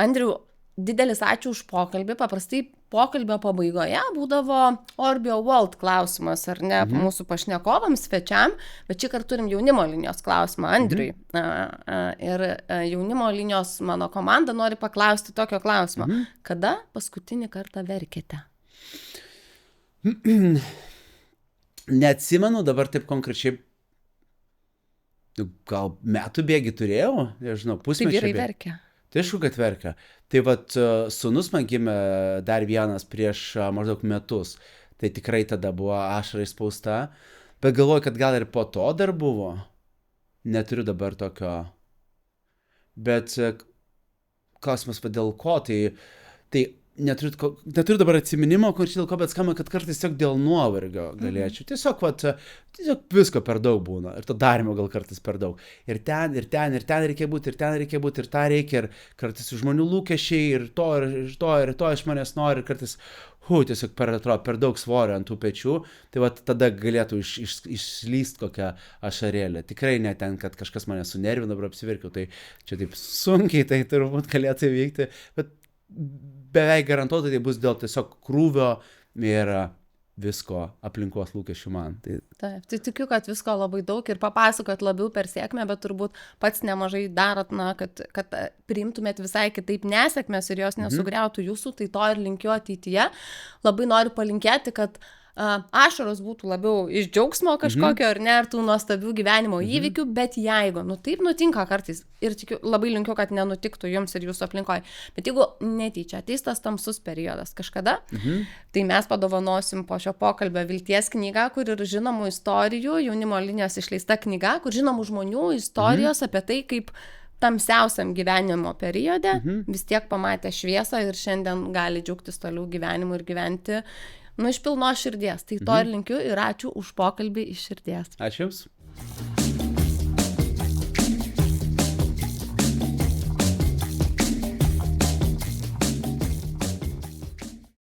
Andriau, didelis ačiū už pokalbį, paprastai pokalbio pabaigoje būdavo Orbio World klausimas, ar ne, mūsų pašnekovams, svečiam, bet šį kartą turim jaunimo linijos klausimą Andriui. Ir jaunimo linijos mano komanda nori paklausti tokio klausimo. Kada paskutinį kartą verkėte? Neatsimenu dabar taip konkrečiai, gal metų bėgi turėjau, nežinau, pusmečio bėgi. Tai vyrai verkia. Tai aišku, kad verkia. Tai vat sūnus man gimė dar vienas prieš maždaug metus. Tai tikrai tada buvo ašara išspausta. Bet galvoju, kad gal ir po to dar buvo. Neturiu dabar tokio. Bet klausimas, dėl ko? Tai neturiu dabar atsiminimo, kur čia dėl ko, bet skamba, kad kartais tiesiog dėl nuovargio galėčiau. Tiesiog visko per daug būna. Ir to darimo gal kartais per daug. Ir ten reikia būti, ir ten reikia būti, ir tą reikia. Ir kartais žmonių lūkesčiai, ir to iš manęs nori. Ir kartais, tiesiog per daug svorio ant tų pečių. Tai tada galėtų išslyst kokią ašarėlę. Tikrai ne ten, kad kažkas mane sunervino, dabar apsiverkiau. Tai čia taip sunkiai tai turbūt galėtų vykti. Bet beveik garantuotai tai bus dėl tiesiog krūvio ir visko aplinkos lūkesčių man. Taip, tai tikiu, kad visko labai daug ir papasakot labiau per sėkmę, bet turbūt pats nemažai darot, kad priimtumėt visai kitaip nesėkmės ir jos nesugriautų jūsų, tai to ir linkiu ateityje. Labai noriu palinkėti, kad ašaros būtų labiau iš džiaugsmo kažkokio ar ne, ar tų nuostabių gyvenimo įvykių, bet jeigu, taip nutinka kartais ir tikiu, labai linkiu, kad nenutiktų jums ir jūsų aplinkoje, bet jeigu netyčia ateis tas tamsus periodas kažkada, tai mes padovanosim po šio pokalbio Vilties knygą, kur ir žinomų istorijų, jaunimo linijos išleista knyga, kur žinomų žmonių istorijos apie tai, kaip tamsiausiam gyvenimo periode vis tiek pamatė šviesą ir šiandien gali džiaugtis toliau gyvenimu ir gyventi iš pilnos širdies. Tai to ir linkiu ir ačiū už pokalbį iš širdies. Ačiū Jums.